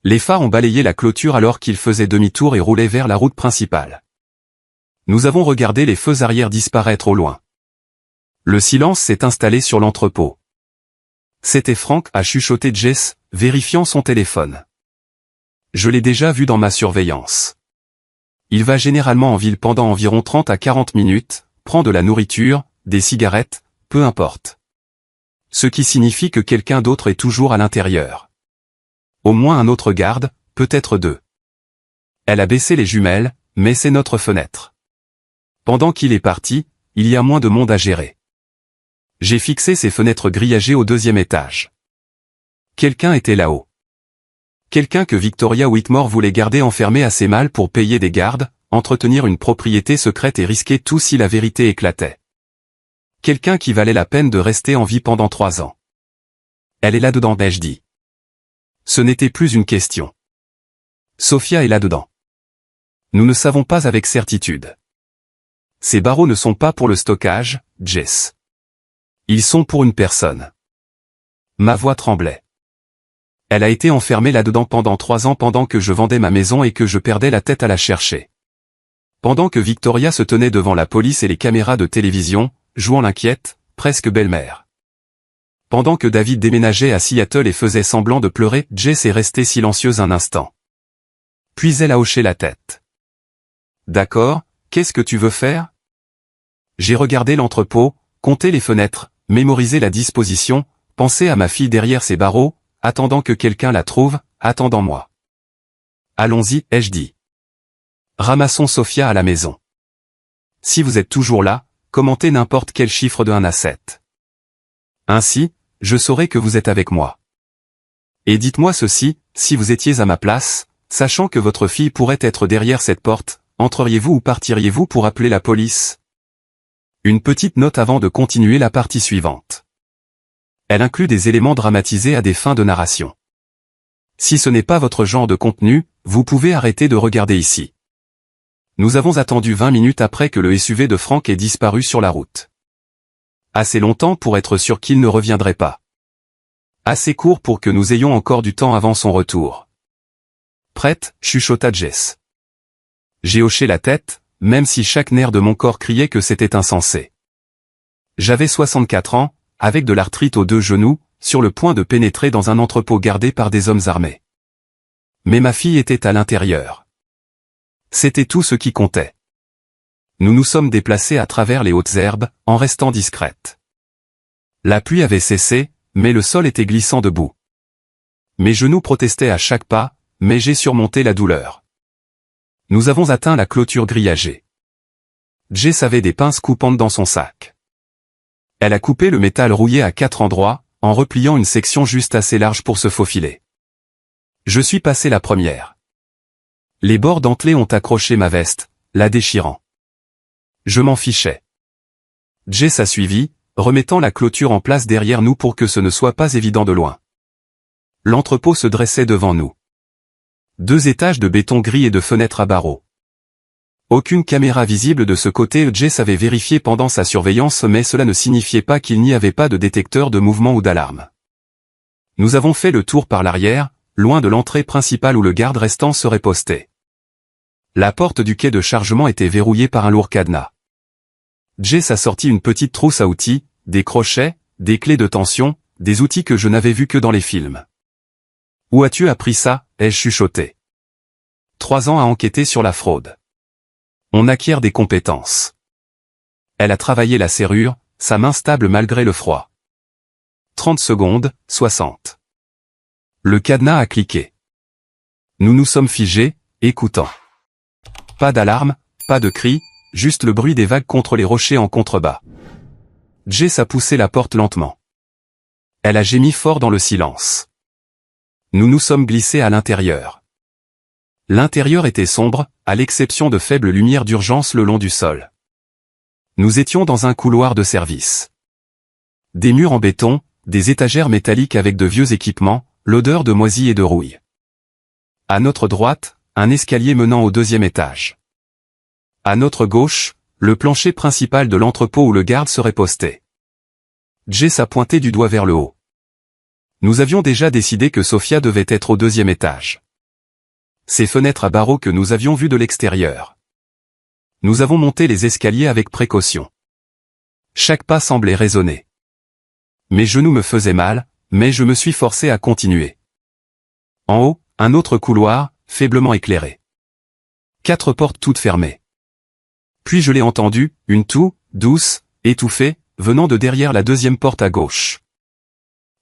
Les phares ont balayé la clôture alors qu'il faisait demi-tour et roulait vers la route principale. Nous avons regardé les feux arrière disparaître au loin. Le silence s'est installé sur l'entrepôt. C'était Frank, a chuchoté Jess, vérifiant son téléphone. Je l'ai déjà vu dans ma surveillance. Il va généralement en ville pendant environ 30 à 40 minutes, prend de la nourriture, des cigarettes, peu importe. Ce qui signifie que quelqu'un d'autre est toujours à l'intérieur. Au moins un autre garde, peut-être 2. Elle a baissé les jumelles, mais c'est notre fenêtre. Pendant qu'il est parti, il y a moins de monde à gérer. J'ai fixé ces fenêtres grillagées au 2e étage. Quelqu'un était là-haut. Quelqu'un que Victoria Whitmore voulait garder enfermé assez mal pour payer des gardes, entretenir une propriété secrète et risquer tout si la vérité éclatait. Quelqu'un qui valait la peine de rester en vie pendant 3 ans. Elle est là-dedans, ai-je dit. Ce n'était plus une question. Sophia est là-dedans. Nous ne savons pas avec certitude. Ces barreaux ne sont pas pour le stockage, Jess. Ils sont pour une personne. Ma voix tremblait. Elle a été enfermée là-dedans pendant 3 ans pendant que je vendais ma maison et que je perdais la tête à la chercher. Pendant que Victoria se tenait devant la police et les caméras de télévision, jouant l'inquiète, presque belle-mère. Pendant que David déménageait à Seattle et faisait semblant de pleurer, Jess est restée silencieuse un instant. Puis elle a hoché la tête. D'accord, qu'est-ce que tu veux faire? J'ai regardé l'entrepôt, compté les fenêtres, mémorisé la disposition, pensé à ma fille derrière ces barreaux, attendant que quelqu'un la trouve, attendant moi. Allons-y, ai-je dit. Ramassons Sophia à la maison. Si vous êtes toujours là, commentez n'importe quel chiffre de 1 à 7. Ainsi, je saurai que vous êtes avec moi. Et dites-moi ceci, si vous étiez à ma place, sachant que votre fille pourrait être derrière cette porte, entreriez-vous ou partiriez-vous pour appeler la police? Une petite note avant de continuer la partie suivante. Elle inclut des éléments dramatisés à des fins de narration. Si ce n'est pas votre genre de contenu, vous pouvez arrêter de regarder ici. Nous avons attendu 20 minutes après que le SUV de Frank ait disparu sur la route. Assez longtemps pour être sûr qu'il ne reviendrait pas. Assez court pour que nous ayons encore du temps avant son retour. Prête, chuchota Jess. J'ai hoché la tête, même si chaque nerf de mon corps criait que c'était insensé. J'avais 64 ans, avec de l'arthrite aux 2 genoux, sur le point de pénétrer dans un entrepôt gardé par des hommes armés. Mais ma fille était à l'intérieur. C'était tout ce qui comptait. Nous nous sommes déplacés à travers les hautes herbes, en restant discrètes. La pluie avait cessé, mais le sol était glissant debout. Mes genoux protestaient à chaque pas, mais j'ai surmonté la douleur. Nous avons atteint la clôture grillagée. Jess avait des pinces coupantes dans son sac. Elle a coupé le métal rouillé à 4 endroits, en repliant une section juste assez large pour se faufiler. Je suis passé la première. Les bords dentelés ont accroché ma veste, la déchirant. Je m'en fichais. Jess a suivi, remettant la clôture en place derrière nous pour que ce ne soit pas évident de loin. L'entrepôt se dressait devant nous. 2 étages de béton gris et de fenêtres à barreaux. Aucune caméra visible de ce côté. Jess avait vérifié pendant sa surveillance, mais cela ne signifiait pas qu'il n'y avait pas de détecteur de mouvement ou d'alarme. Nous avons fait le tour par l'arrière, loin de l'entrée principale où le garde restant serait posté. La porte du quai de chargement était verrouillée par un lourd cadenas. Jess a sorti une petite trousse à outils, des crochets, des clés de tension, des outils que je n'avais vus que dans les films. « Où as-tu appris ça ?» ai-je chuchoté. 3 ans à enquêter sur la fraude. On acquiert des compétences. Elle a travaillé la serrure, sa main stable malgré le froid. 30 secondes, 60. Le cadenas a cliqué. Nous nous sommes figés, écoutant. Pas d'alarme, pas de cri, juste le bruit des vagues contre les rochers en contrebas. Jess a poussé la porte lentement. Elle a gémi fort dans le silence. Nous nous sommes glissés à l'intérieur. L'intérieur était sombre, à l'exception de faibles lumières d'urgence le long du sol. Nous étions dans un couloir de service. Des murs en béton, des étagères métalliques avec de vieux équipements, l'odeur de moisie et de rouille. À notre droite, un escalier menant au deuxième étage. À notre gauche, le plancher principal de l'entrepôt où le garde serait posté. Jess a pointé du doigt vers le haut. Nous avions déjà décidé que Sophia devait être au deuxième étage. Ces fenêtres à barreaux que nous avions vues de l'extérieur. Nous avons monté les escaliers avec précaution. Chaque pas semblait résonner. Mes genoux me faisaient mal, mais je me suis forcé à continuer. En haut, un autre couloir, faiblement éclairé. 4 portes toutes fermées. Puis je l'ai entendu, une toux, douce, étouffée, venant de derrière la deuxième porte à gauche.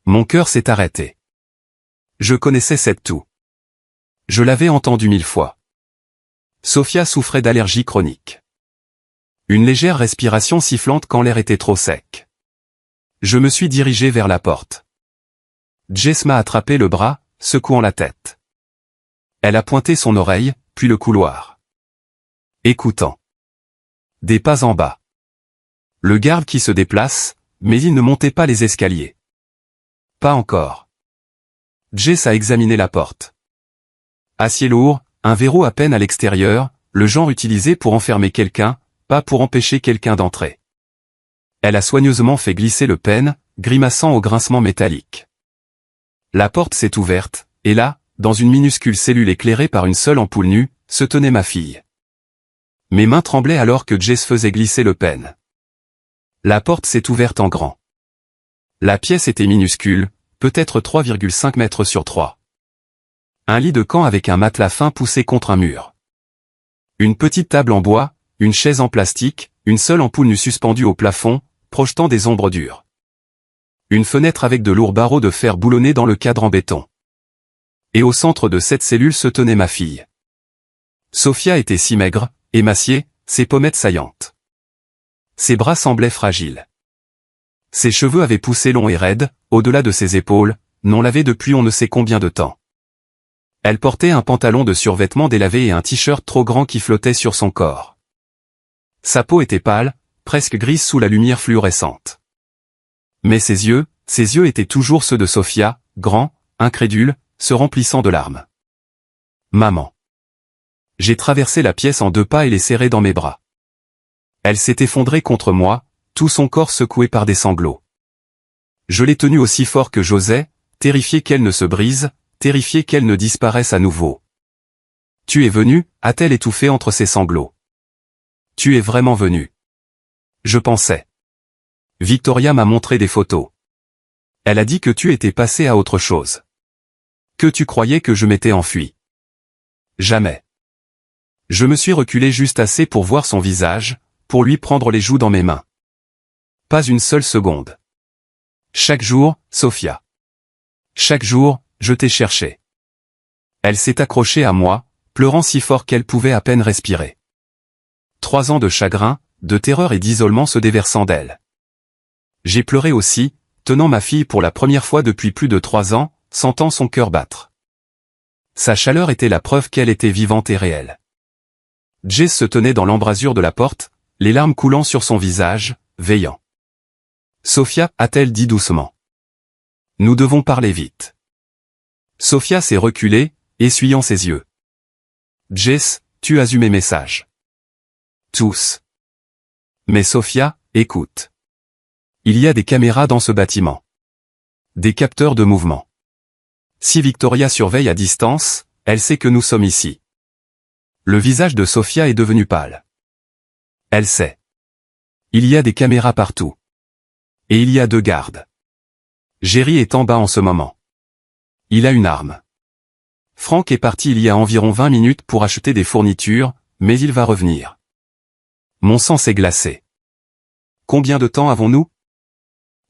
Mon cœur s'est arrêté. Je connaissais cette toux. Je l'avais entendue 1000 fois. Sophia souffrait d'allergie chronique. Une légère respiration sifflante quand l'air était trop sec. Je me suis dirigé vers la porte. Jess m'a attrapé le bras, secouant la tête. Elle a pointé son oreille, puis le couloir. Écoutant. Des pas en bas. Le garde qui se déplace, mais il ne montait pas les escaliers. Pas encore. Jess a examiné la porte. Acier lourd, un verrou à peine à l'extérieur, le genre utilisé pour enfermer quelqu'un, pas pour empêcher quelqu'un d'entrer. Elle a soigneusement fait glisser le pêne, grimaçant au grincement métallique. La porte s'est ouverte, et là, dans une minuscule cellule éclairée par une seule ampoule nue, se tenait ma fille. Mes mains tremblaient alors que Jess faisait glisser le pêne. La porte s'est ouverte en grand. La pièce était minuscule, peut-être 3,5 mètres sur 3. Un lit de camp avec un matelas fin poussé contre un mur. Une petite table en bois, une chaise en plastique, une seule ampoule nue suspendue au plafond, projetant des ombres dures. Une fenêtre avec de lourds barreaux de fer boulonnés dans le cadre en béton. Et au centre de cette cellule se tenait ma fille. Sophia était si maigre, émaciée, ses pommettes saillantes. Ses bras semblaient fragiles. Ses cheveux avaient poussé longs et raides, au-delà de ses épaules, non lavés depuis on ne sait combien de temps. Elle portait un pantalon de survêtement délavé et un t-shirt trop grand qui flottait sur son corps. Sa peau était pâle, presque grise sous la lumière fluorescente. Mais ses yeux étaient toujours ceux de Sophia, grands, incrédules, se remplissant de larmes. Maman. J'ai traversé la pièce en 2 pas et l'ai serrée dans mes bras. Elle s'est effondrée contre moi, tout son corps secoué par des sanglots. Je l'ai tenue aussi fort que j'osais, terrifié qu'elle ne se brise, terrifié qu'elle ne disparaisse à nouveau. Tu es venu, a-t-elle étouffé entre ses sanglots. Tu es vraiment venu. Je pensais. Victoria m'a montré des photos. Elle a dit que tu étais passé à autre chose. Que tu croyais que je m'étais enfui. Jamais. Je me suis reculé juste assez pour voir son visage, pour lui prendre les joues dans mes mains. Pas une seule seconde. Chaque jour, Sophia. Chaque jour, je t'ai cherché. Elle s'est accrochée à moi, pleurant si fort qu'elle pouvait à peine respirer. 3 ans de chagrin, de terreur et d'isolement se déversant d'elle. J'ai pleuré aussi, tenant ma fille pour la première fois depuis plus de 3 ans, sentant son cœur battre. Sa chaleur était la preuve qu'elle était vivante et réelle. Jess se tenait dans l'embrasure de la porte, les larmes coulant sur son visage, veillant. Sophia, a-t-elle dit doucement. Nous devons parler vite. Sophia s'est reculée, essuyant ses yeux. Jess, tu as eu mes messages. Tous. Mais Sophia, écoute. Il y a des caméras dans ce bâtiment. Des capteurs de mouvement. Si Victoria surveille à distance, elle sait que nous sommes ici. Le visage de Sophia est devenu pâle. Elle sait. Il y a des caméras partout. Et il y a 2 gardes. Jerry est en bas en ce moment. Il a une arme. Frank est parti il y a environ 20 minutes pour acheter des fournitures, mais il va revenir. Mon sang s'est glacé. combien de temps avons-nous?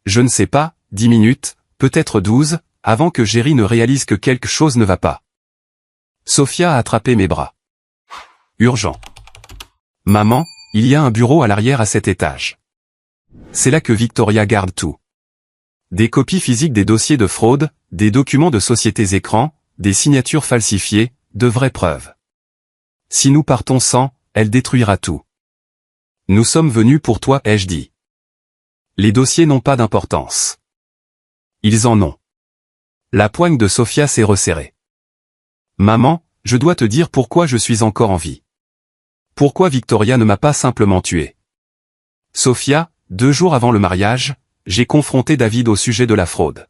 Je ne sais pas, 10 minutes, peut-être 12, avant que Jerry ne réalise que quelque chose ne va pas. Sophia a attrapé mes bras. Urgent. Maman, il y a un bureau à l'arrière à cet étage. C'est là que Victoria garde tout. Des copies physiques des dossiers de fraude, des documents de sociétés écrans, des signatures falsifiées, de vraies preuves. Si nous partons sans, elle détruira tout. Nous sommes venus pour toi, ai-je dit. Les dossiers n'ont pas d'importance. Ils en ont. La poigne de Sophia s'est resserrée. Maman, je dois te dire pourquoi je suis encore en vie. Pourquoi Victoria ne m'a pas simplement tué. Sophia, 2 jours avant le mariage, j'ai confronté David au sujet de la fraude.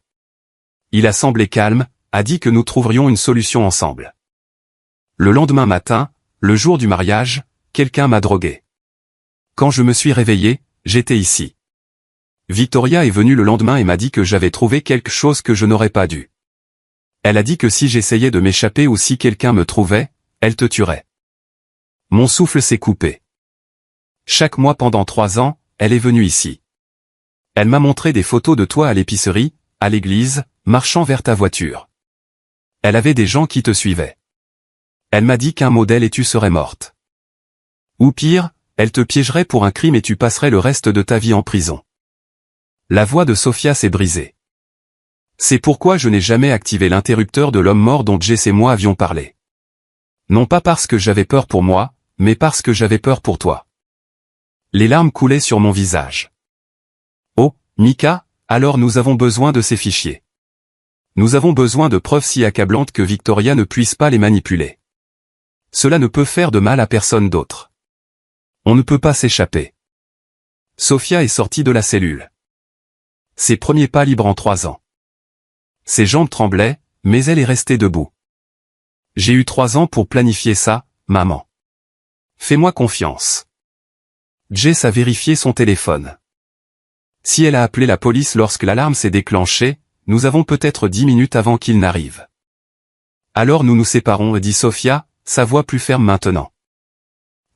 Il a semblé calme, a dit que nous trouverions une solution ensemble. Le lendemain matin, le jour du mariage, quelqu'un m'a drogué. Quand je me suis réveillé, j'étais ici. Victoria est venue le lendemain et m'a dit que j'avais trouvé quelque chose que je n'aurais pas dû. Elle a dit que si j'essayais de m'échapper ou si quelqu'un me trouvait, elle te tuerait. Mon souffle s'est coupé. Chaque mois pendant 3 ans, elle est venue ici. Elle m'a montré des photos de toi à l'épicerie, à l'église, marchant vers ta voiture. Elle avait des gens qui te suivaient. Elle m'a dit qu'un mot d'elle et tu serais morte. Ou pire, elle te piégerait pour un crime et tu passerais le reste de ta vie en prison. La voix de Sophia s'est brisée. C'est pourquoi je n'ai jamais activé l'interrupteur de l'homme mort dont Jess et moi avions parlé. Non pas parce que j'avais peur pour moi, mais parce que j'avais peur pour toi. Les larmes coulaient sur mon visage. Oh, Mika, alors nous avons besoin de ces fichiers. Nous avons besoin de preuves si accablantes que Victoria ne puisse pas les manipuler. Cela ne peut faire de mal à personne d'autre. On ne peut pas s'échapper. Sophia est sortie de la cellule. Ses premiers pas libres en 3 ans. Ses jambes tremblaient, mais elle est restée debout. J'ai eu 3 ans pour planifier ça, maman. Fais-moi confiance. Jess a vérifié son téléphone. Si elle a appelé la police lorsque l'alarme s'est déclenchée, nous avons peut-être 10 minutes avant qu'il n'arrive. Alors nous nous séparons, dit Sophia, sa voix plus ferme maintenant.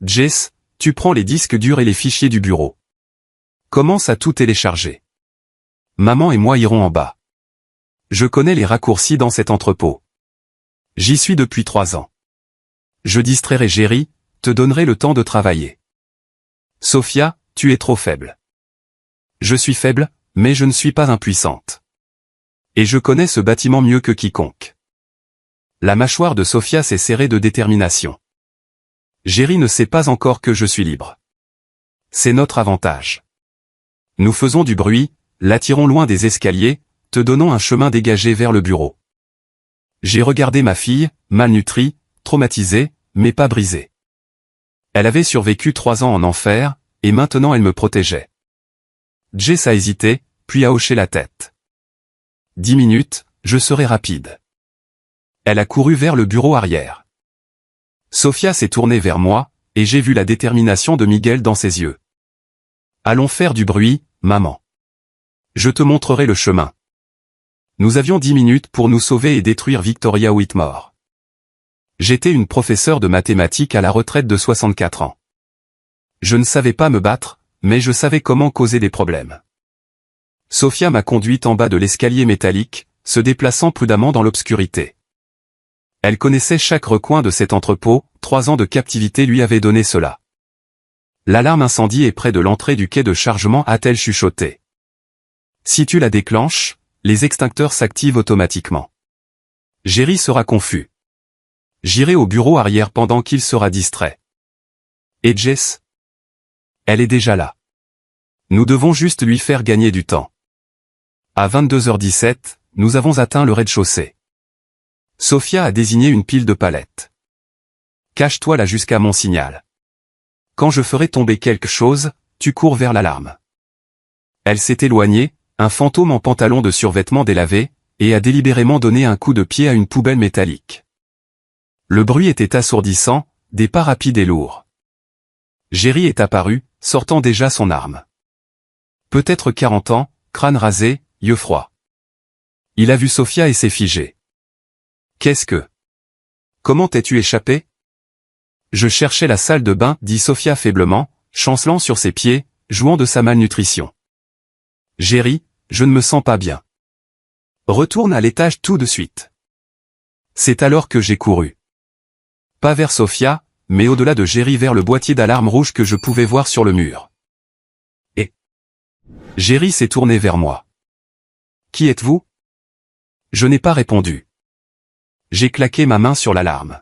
Jess, tu prends les disques durs et les fichiers du bureau. Commence à tout télécharger. Maman et moi irons en bas. Je connais les raccourcis dans cet entrepôt. J'y suis depuis 3 ans. Je distrairai Jerry, te donnerai le temps de travailler. Sophia, tu es trop faible. Je suis faible, mais je ne suis pas impuissante. Et je connais ce bâtiment mieux que quiconque. La mâchoire de Sophia s'est serrée de détermination. Jerry ne sait pas encore que je suis libre. C'est notre avantage. Nous faisons du bruit, l'attirons loin des escaliers, te donnons un chemin dégagé vers le bureau. J'ai regardé ma fille, malnutrie, traumatisée, mais pas brisée. Elle avait survécu 3 ans en enfer, et maintenant elle me protégeait. Jess a hésité, puis a hoché la tête. 10 minutes, je serai rapide. Elle a couru vers le bureau arrière. Sophia s'est tournée vers moi, et j'ai vu la détermination de Miguel dans ses yeux. Allons faire du bruit, maman. Je te montrerai le chemin. Nous avions 10 minutes pour nous sauver et détruire Victoria Whitmore. J'étais une professeure de mathématiques à la retraite de 64 ans. Je ne savais pas me battre, mais je savais comment causer des problèmes. Sophia m'a conduite en bas de l'escalier métallique, se déplaçant prudemment dans l'obscurité. Elle connaissait chaque recoin de cet entrepôt, 3 ans de captivité lui avaient donné cela. L'alarme incendie est près de l'entrée du quai de chargement, a-t-elle chuchoté. Si tu la déclenches, les extincteurs s'activent automatiquement. Jerry sera confus. J'irai au bureau arrière pendant qu'il sera distrait. Et Jess? Elle est déjà là. Nous devons juste lui faire gagner du temps. À 22h17, nous avons atteint le rez-de-chaussée. Sophia a désigné une pile de palettes. Cache-toi là jusqu'à mon signal. Quand je ferai tomber quelque chose, tu cours vers l'alarme. Elle s'est éloignée, un fantôme en pantalon de survêtement délavé, et a délibérément donné un coup de pied à une poubelle métallique. Le bruit était assourdissant, des pas rapides et lourds. Jerry est apparu, sortant déjà son arme. Peut-être 40 ans, crâne rasé, yeux froids. Il a vu Sophia et s'est figé. Qu'est-ce que... Comment t'es-tu échappé? Je cherchais la salle de bain, dit Sophia faiblement, chancelant sur ses pieds, jouant de sa malnutrition. Jerry, je ne me sens pas bien. Retourne à l'étage tout de suite. C'est alors que j'ai couru. Pas vers Sophia, mais au-delà de Jerry vers le boîtier d'alarme rouge que je pouvais voir sur le mur. Et Jerry s'est tourné vers moi. Qui êtes-vous? Je n'ai pas répondu. J'ai claqué ma main sur l'alarme.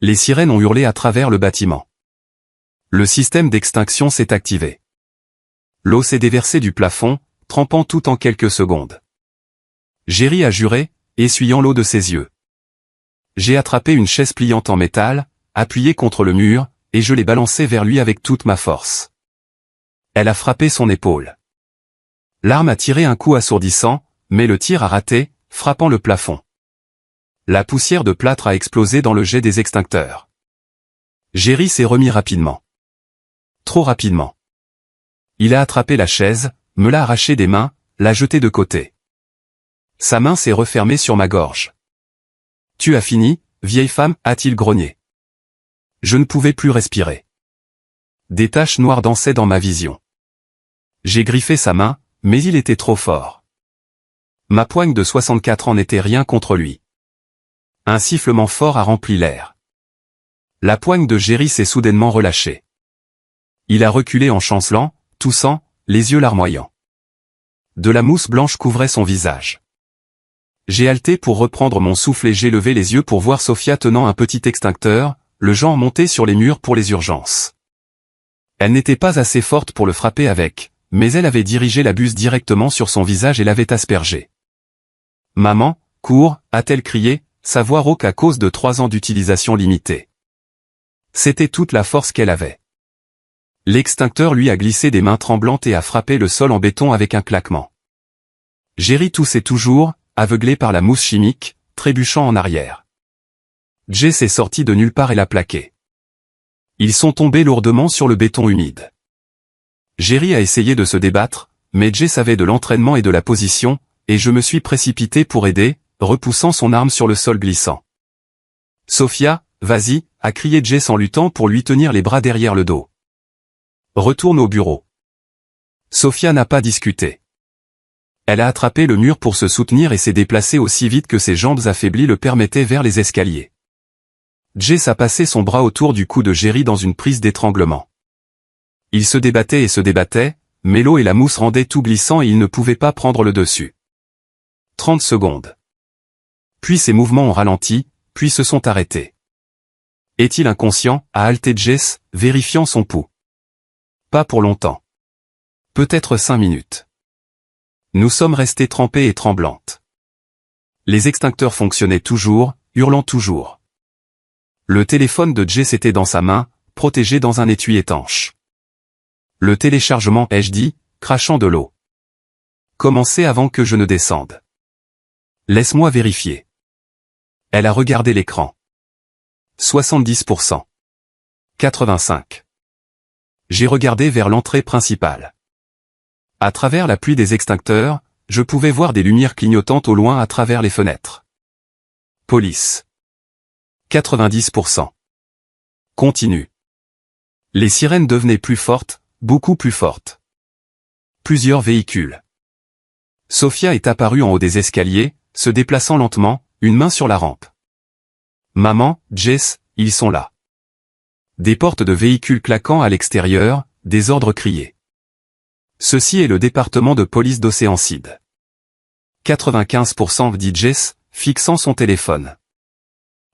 Les sirènes ont hurlé à travers le bâtiment. Le système d'extinction s'est activé. L'eau s'est déversée du plafond, trempant tout en quelques secondes. Jerry a juré, essuyant l'eau de ses yeux. J'ai attrapé une chaise pliante en métal, appuyée contre le mur, et je l'ai balancée vers lui avec toute ma force. Elle a frappé son épaule. L'arme a tiré un coup assourdissant, mais le tir a raté, frappant le plafond. La poussière de plâtre a explosé dans le jet des extincteurs. Jerry s'est remis rapidement. Trop rapidement. Il a attrapé la chaise, me l'a arrachée des mains, l'a jetée de côté. Sa main s'est refermée sur ma gorge. « Tu as fini, vieille femme » a-t-il grogné. Je ne pouvais plus respirer. Des taches noires dansaient dans ma vision. J'ai griffé sa main, mais il était trop fort. Ma poigne de 64 ans n'était rien contre lui. Un sifflement fort a rempli l'air. La poigne de Jerry s'est soudainement relâchée. Il a reculé en chancelant, toussant, les yeux larmoyants. De la mousse blanche couvrait son visage. J'ai halté pour reprendre mon souffle et j'ai levé les yeux pour voir Sophia tenant un petit extincteur, le genre monté sur les murs pour les urgences. Elle n'était pas assez forte pour le frapper avec, mais elle avait dirigé la buse directement sur son visage et l'avait aspergé. « Maman, cours !» a-t-elle crié, sa voix rauque à cause de 3 ans d'utilisation limitée. C'était toute la force qu'elle avait. L'extincteur lui a glissé des mains tremblantes et a frappé le sol en béton avec un claquement. Jerry toussait toujours, aveuglé par la mousse chimique, trébuchant en arrière. Jess est sorti de nulle part et l'a plaqué. Ils sont tombés lourdement sur le béton humide. Jerry a essayé de se débattre, mais Jess avait de l'entraînement et de la position, et je me suis précipité pour aider, repoussant son arme sur le sol glissant. « Sophia, vas-y !» a crié Jess en luttant pour lui tenir les bras derrière le dos. « Retourne au bureau. » Sophia n'a pas discuté. Elle a attrapé le mur pour se soutenir et s'est déplacée aussi vite que ses jambes affaiblies le permettaient vers les escaliers. Jess a passé son bras autour du cou de Jerry dans une prise d'étranglement. Il se débattait et se débattait, mais l'eau et la mousse rendaient tout glissant et il ne pouvait pas prendre le dessus. 30 secondes. Puis ses mouvements ont ralenti, puis se sont arrêtés. Est-il inconscient, a halté Jess, vérifiant son pouls. Pas pour longtemps. Peut-être 5 minutes. Nous sommes restés trempés et tremblantes. Les extincteurs fonctionnaient toujours, hurlant toujours. Le téléphone de Jess était dans sa main, protégé dans un étui étanche. Le téléchargement HD, crachant de l'eau. Commencez avant que je ne descende. Laisse-moi vérifier. Elle a regardé l'écran. 70%. 85%. J'ai regardé vers l'entrée principale. À travers la pluie des extincteurs, je pouvais voir des lumières clignotantes au loin à travers les fenêtres. Police. 90%. Continue. Les sirènes devenaient plus fortes, beaucoup plus fortes. Plusieurs véhicules. Sophia est apparue en haut des escaliers, se déplaçant lentement, une main sur la rampe. Maman, Jess, ils sont là. Des portes de véhicules claquant à l'extérieur, des ordres criés. Ceci est le département de police d'Océanside. 95% dit Jess, fixant son téléphone.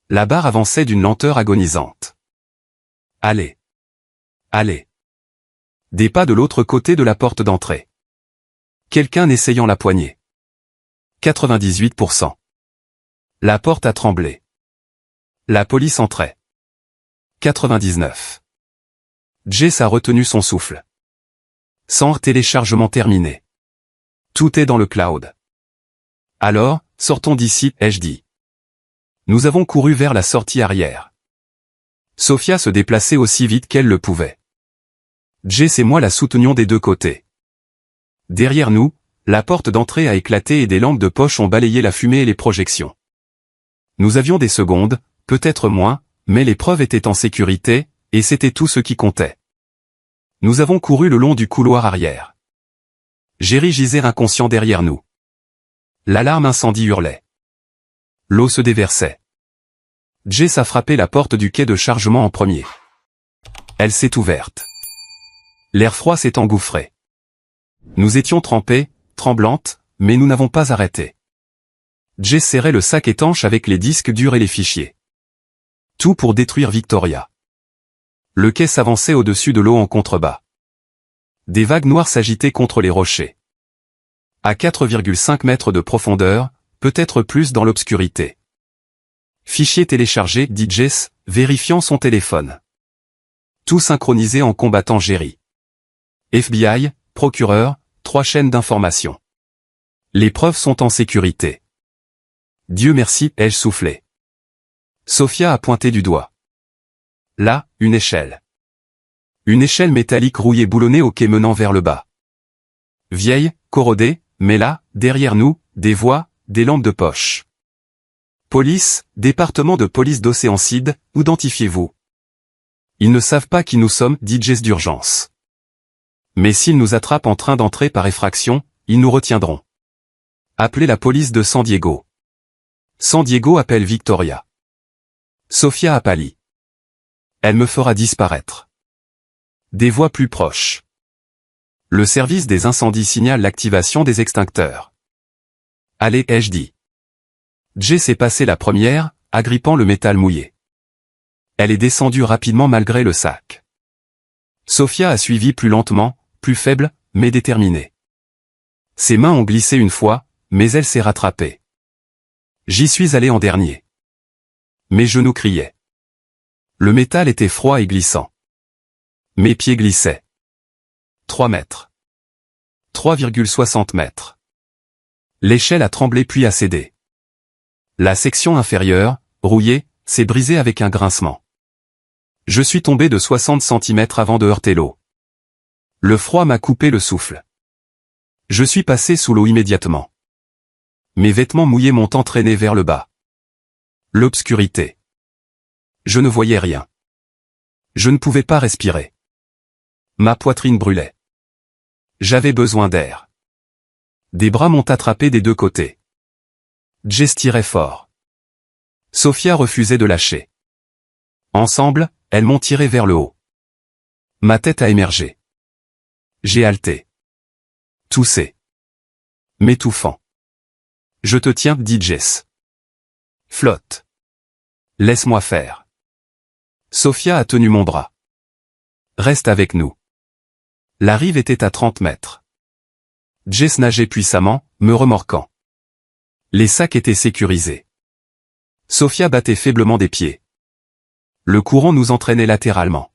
La barre avançait d'une lenteur agonisante. Allez. Allez. Des pas de l'autre côté de la porte d'entrée. Quelqu'un essayant la poignée. 98%. La porte a tremblé. La police entrait. 99%. Jess a retenu son souffle. Sans téléchargement terminé. Tout est dans le cloud. Alors, sortons d'ici, ai-je dit. Nous avons couru vers la sortie arrière. Sophia se déplaçait aussi vite qu'elle le pouvait. Jess et moi la soutenions des deux côtés. Derrière nous, la porte d'entrée a éclaté et des lampes de poche ont balayé la fumée et les projections. Nous avions des secondes, peut-être moins, mais les preuves étaient en sécurité, et c'était tout ce qui comptait. Nous avons couru le long du couloir arrière. Jerry gisait inconscient derrière nous. L'alarme incendie hurlait. L'eau se déversait. Jess a frappé la porte du quai de chargement en premier. Elle s'est ouverte. L'air froid s'est engouffré. Nous étions trempées, tremblantes, mais nous n'avons pas arrêté. Jess serrait le sac étanche avec les disques durs et les fichiers. Tout pour détruire Victoria. Le quai s'avançait au-dessus de l'eau en contrebas. Des vagues noires s'agitaient contre les rochers. À 4,5 mètres de profondeur, peut-être plus dans l'obscurité. Fichier téléchargé, dit Jess, vérifiant son téléphone. Tout synchronisé en combattant Jerry. FBI, procureur, 3 chaînes d'information. Les preuves sont en sécurité. Dieu merci, ai-je soufflé. Sophia a pointé du doigt. Là, une échelle. Une échelle métallique rouillée boulonnée au quai menant vers le bas. Vieille, corrodée, mais là, derrière nous, des voix, des lampes de poche. Police, département de police d'Océanside, identifiez-vous. Ils ne savent pas qui nous sommes, dit Jess d'urgence. Mais s'ils nous attrapent en train d'entrer par effraction, ils nous retiendront. Appelez la police de San Diego. San Diego appelle Victoria. Sophia a pâli. Elle me fera disparaître. Des voix plus proches. Le service des incendies signale l'activation des extincteurs. Allez, ai-je dit. Jess est passée la première, agrippant le métal mouillé. Elle est descendue rapidement malgré le sac. Sophia a suivi plus lentement, plus faible, mais déterminée. Ses mains ont glissé une fois, mais elle s'est rattrapée. J'y suis allé en dernier. Mes genoux criaient. Le métal était froid et glissant. Mes pieds glissaient. 3 mètres. 3,60 mètres. L'échelle a tremblé puis a cédé. La section inférieure, rouillée, s'est brisée avec un grincement. Je suis tombé de 60 cm avant de heurter l'eau. Le froid m'a coupé le souffle. Je suis passé sous l'eau immédiatement. Mes vêtements mouillés m'ont entraîné vers le bas. L'obscurité. Je ne voyais rien. Je ne pouvais pas respirer. Ma poitrine brûlait. J'avais besoin d'air. Des bras m'ont attrapé des deux côtés. Jess tirait fort. Sophia refusait de lâcher. Ensemble, elles m'ont tiré vers le haut. Ma tête a émergé. J'ai halté. Toussé. M'étouffant. Je te tiens, dit Jess. Flotte. Laisse-moi faire. Sophia a tenu mon bras. Reste avec nous. La rive était à 30 mètres. Jess nageait puissamment, me remorquant. Les sacs étaient sécurisés. Sophia battait faiblement des pieds. Le courant nous entraînait latéralement.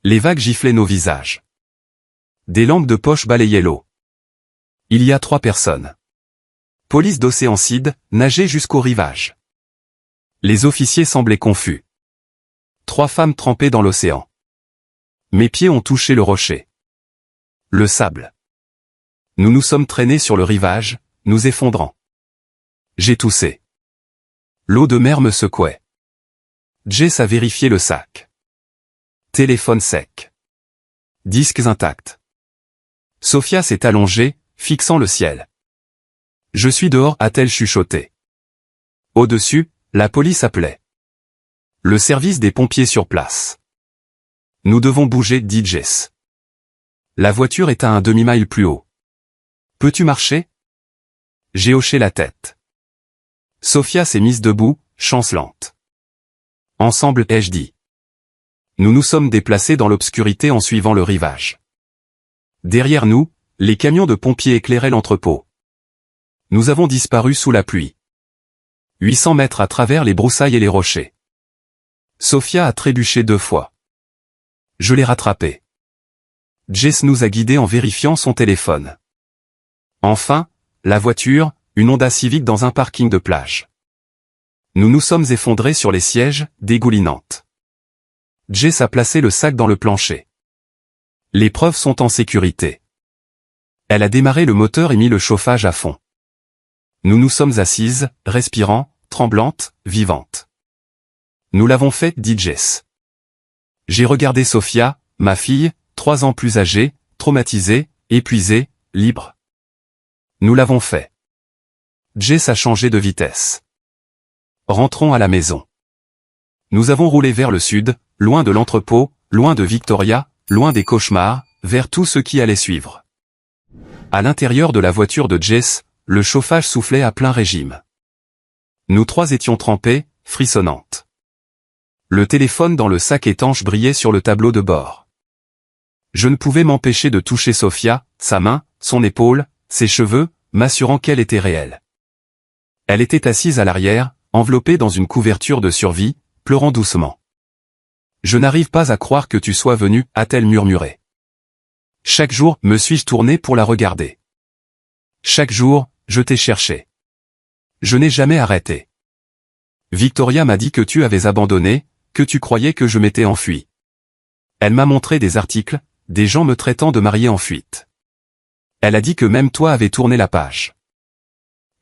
Les vagues giflaient nos visages. Des lampes de poche balayaient l'eau. Il y a 3 personnes. Police d'Océanside, nager jusqu'au rivage. Les officiers semblaient confus. 3 femmes trempées dans l'océan. Mes pieds ont touché le rocher. Le sable. Nous nous sommes traînés sur le rivage, nous effondrant. J'ai toussé. L'eau de mer me secouait. Jess a vérifié le sac. Téléphone sec. Disques intacts. Sophia s'est allongée, fixant le ciel. Je suis dehors, a-t-elle chuchoté. Au-dessus, la police appelait. Le service des pompiers sur place. Nous devons bouger, dit Jess. La voiture est à un demi-mile plus haut. Peux-tu marcher? J'ai hoché la tête. Sophia s'est mise debout, chancelante. Ensemble, ai-je dit. Nous nous sommes déplacés dans l'obscurité en suivant le rivage. Derrière nous, les camions de pompiers éclairaient l'entrepôt. Nous avons disparu sous la pluie. 800 mètres à travers les broussailles et les rochers. Sophia a trébuché 2 fois. Je l'ai rattrapée. Jess nous a guidés en vérifiant son téléphone. Enfin, la voiture, une Honda Civic dans un parking de plage. Nous nous sommes effondrés sur les sièges, dégoulinantes. Jess a placé le sac dans le plancher. Les preuves sont en sécurité. Elle a démarré le moteur et mis le chauffage à fond. Nous nous sommes assises, respirant, tremblantes, vivantes. Nous l'avons fait, dit Jess. J'ai regardé Sophia, ma fille, 3 ans plus âgé, traumatisé, épuisé, libre. Nous l'avons fait. Jess a changé de vitesse. Rentrons à la maison. Nous avons roulé vers le sud, loin de l'entrepôt, loin de Victoria, loin des cauchemars, vers tout ce qui allait suivre. À l'intérieur de la voiture de Jess, le chauffage soufflait à plein régime. Nous 3 étions trempés, frissonnantes. Le téléphone dans le sac étanche brillait sur le tableau de bord. Je ne pouvais m'empêcher de toucher Sophia, sa main, son épaule, ses cheveux, m'assurant qu'elle était réelle. Elle était assise à l'arrière, enveloppée dans une couverture de survie, pleurant doucement. « Je n'arrive pas à croire que tu sois venu, a-t-elle murmuré. Chaque jour, me suis-je tourné pour la regarder. Chaque jour, je t'ai cherché. Je n'ai jamais arrêté. Victoria m'a dit que tu avais abandonné, que tu croyais que je m'étais enfui. Elle m'a montré des articles, des gens me traitant de marié en fuite. Elle a dit que même toi avais tourné la page.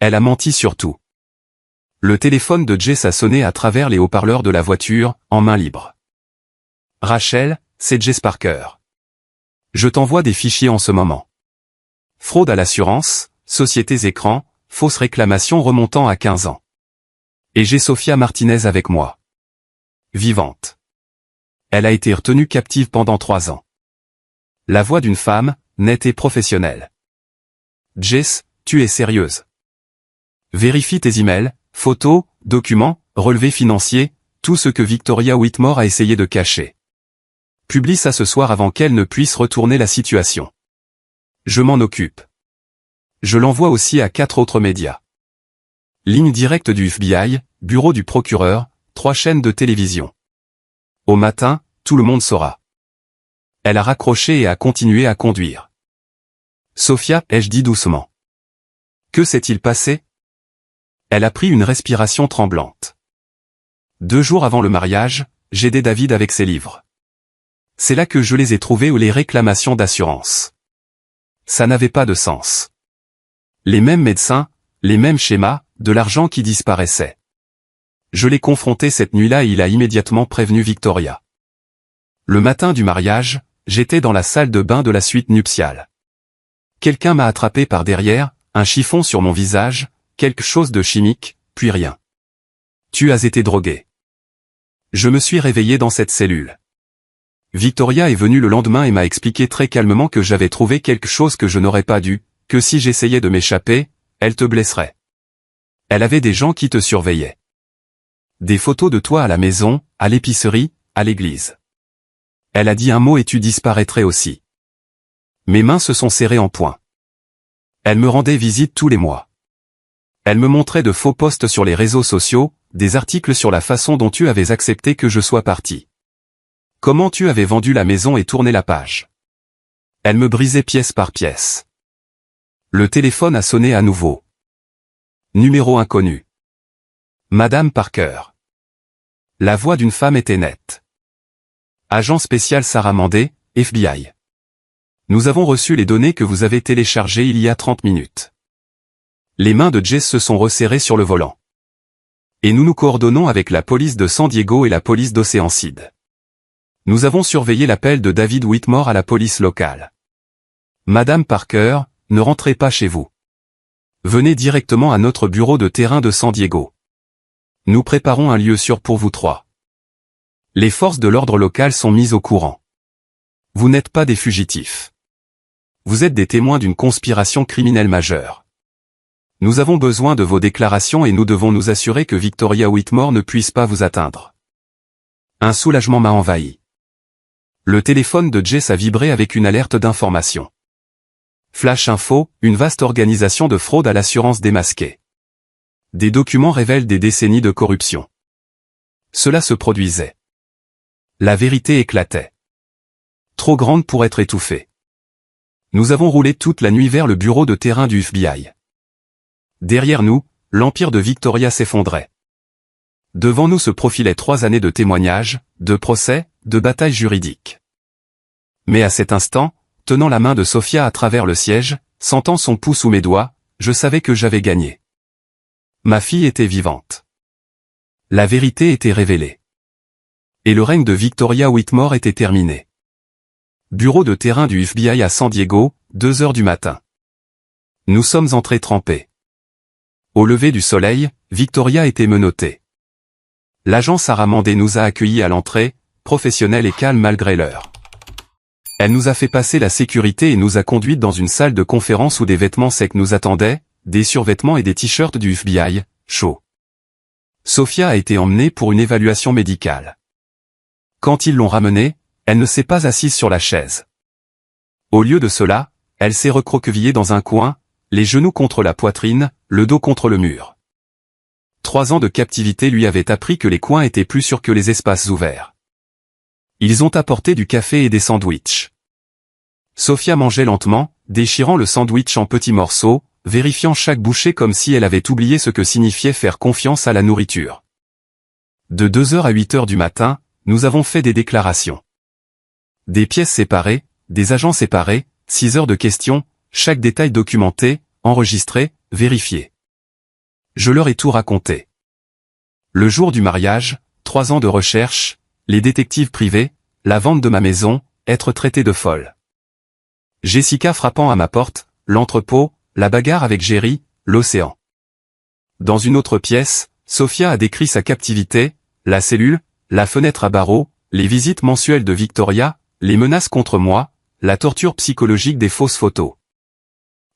Elle a menti sur tout. » Le téléphone de Jess a sonné à travers les haut-parleurs de la voiture, en main libre. « Rachel, c'est Jess Parker. Je t'envoie des fichiers en ce moment. Fraude à l'assurance, sociétés écrans, fausse réclamation remontant à 15 ans. Et j'ai Sophia Martinez avec moi. Vivante. Elle a été retenue captive pendant 3 ans. La voix d'une femme, nette et professionnelle. Jess, tu es sérieuse. Vérifie tes emails, photos, documents, relevés financiers, tout ce que Victoria Whitmore a essayé de cacher. Publie ça ce soir avant qu'elle ne puisse retourner la situation. Je m'en occupe. Je l'envoie aussi à 4 autres médias. Ligne directe du FBI, bureau du procureur, 3 chaînes de télévision. Au matin, tout le monde saura. Elle a raccroché et a continué à conduire. Sophia, ai-je dit doucement. Que s'est-il passé? Elle a pris une respiration tremblante. 2 jours avant le mariage, j'aidais David avec ses livres. C'est là que je les ai trouvés ou les réclamations d'assurance. Ça n'avait pas de sens. Les mêmes médecins, les mêmes schémas, de l'argent qui disparaissait. Je l'ai confronté cette nuit-là et il a immédiatement prévenu Victoria. Le matin du mariage, j'étais dans la salle de bain de la suite nuptiale. Quelqu'un m'a attrapé par derrière, un chiffon sur mon visage, quelque chose de chimique, puis rien. Tu as été drogué. Je me suis réveillé dans cette cellule. Victoria est venue le lendemain et m'a expliqué très calmement que j'avais trouvé quelque chose que je n'aurais pas dû, que si j'essayais de m'échapper, elle te blesserait. Elle avait des gens qui te surveillaient. Des photos de toi à la maison, à l'épicerie, à l'église. Elle a dit un mot et tu disparaîtrais aussi. Mes mains se sont serrées en poing. Elle me rendait visite tous les mois. Elle me montrait de faux posts sur les réseaux sociaux, des articles sur la façon dont tu avais accepté que je sois parti. Comment tu avais vendu la maison et tourné la page. Elle me brisait pièce par pièce. Le téléphone a sonné à nouveau. Numéro inconnu. Madame Parker. La voix d'une femme était nette. Agent spécial Sarah Mandé, FBI. Nous avons reçu les données que vous avez téléchargées il y a 30 minutes. Les mains de Jess se sont resserrées sur le volant. Et nous nous coordonnons avec la police de San Diego et la police d'Oceanside. Nous avons surveillé l'appel de David Whitmore à la police locale. Madame Parker, ne rentrez pas chez vous. Venez directement à notre bureau de terrain de San Diego. Nous préparons un lieu sûr pour vous 3. Les forces de l'ordre local sont mises au courant. Vous n'êtes pas des fugitifs. Vous êtes des témoins d'une conspiration criminelle majeure. Nous avons besoin de vos déclarations et nous devons nous assurer que Victoria Whitmore ne puisse pas vous atteindre. Un soulagement m'a envahi. Le téléphone de Jess a vibré avec une alerte d'information. Flash Info, une vaste organisation de fraude à l'assurance démasquée. Des documents révèlent des décennies de corruption. Cela se produisait. La vérité éclatait. Trop grande pour être étouffée. Nous avons roulé toute la nuit vers le bureau de terrain du FBI. Derrière nous, l'empire de Victoria s'effondrait. Devant nous se profilaient 3 années de témoignages, de procès, de batailles juridiques. Mais à cet instant, tenant la main de Sophia à travers le siège, sentant son pouls sous mes doigts, je savais que j'avais gagné. Ma fille était vivante. La vérité était révélée. Et le règne de Victoria Whitmore était terminé. Bureau de terrain du FBI à San Diego, 2 heures du matin. Nous sommes entrés trempés. Au lever du soleil, Victoria était menottée. L'agent Sarah Mandé nous a accueillis à l'entrée, professionnelle et calme malgré l'heure. Elle nous a fait passer la sécurité et nous a conduites dans une salle de conférence où des vêtements secs nous attendaient, des survêtements et des t-shirts du FBI, chaud. Sophia a été emmenée pour une évaluation médicale. Quand ils l'ont ramenée, elle ne s'est pas assise sur la chaise. Au lieu de cela, elle s'est recroquevillée dans un coin, les genoux contre la poitrine, le dos contre le mur. 3 ans de captivité lui avaient appris que les coins étaient plus sûrs que les espaces ouverts. Ils ont apporté du café et des sandwichs. Sophia mangeait lentement, déchirant le sandwich en petits morceaux, vérifiant chaque bouchée comme si elle avait oublié ce que signifiait faire confiance à la nourriture. De 2 heures à 8 heures du matin, nous avons fait des déclarations. Des pièces séparées, des agents séparés, 6 heures de questions, chaque détail documenté, enregistré, vérifié. Je leur ai tout raconté. Le jour du mariage, 3 ans de recherche, les détectives privés, la vente de ma maison, être traité de folle. Jessica frappant à ma porte, l'entrepôt, la bagarre avec Jerry, l'océan. Dans une autre pièce, Sophia a décrit sa captivité, la cellule, la fenêtre à barreaux, les visites mensuelles de Victoria, les menaces contre moi, la torture psychologique des fausses photos.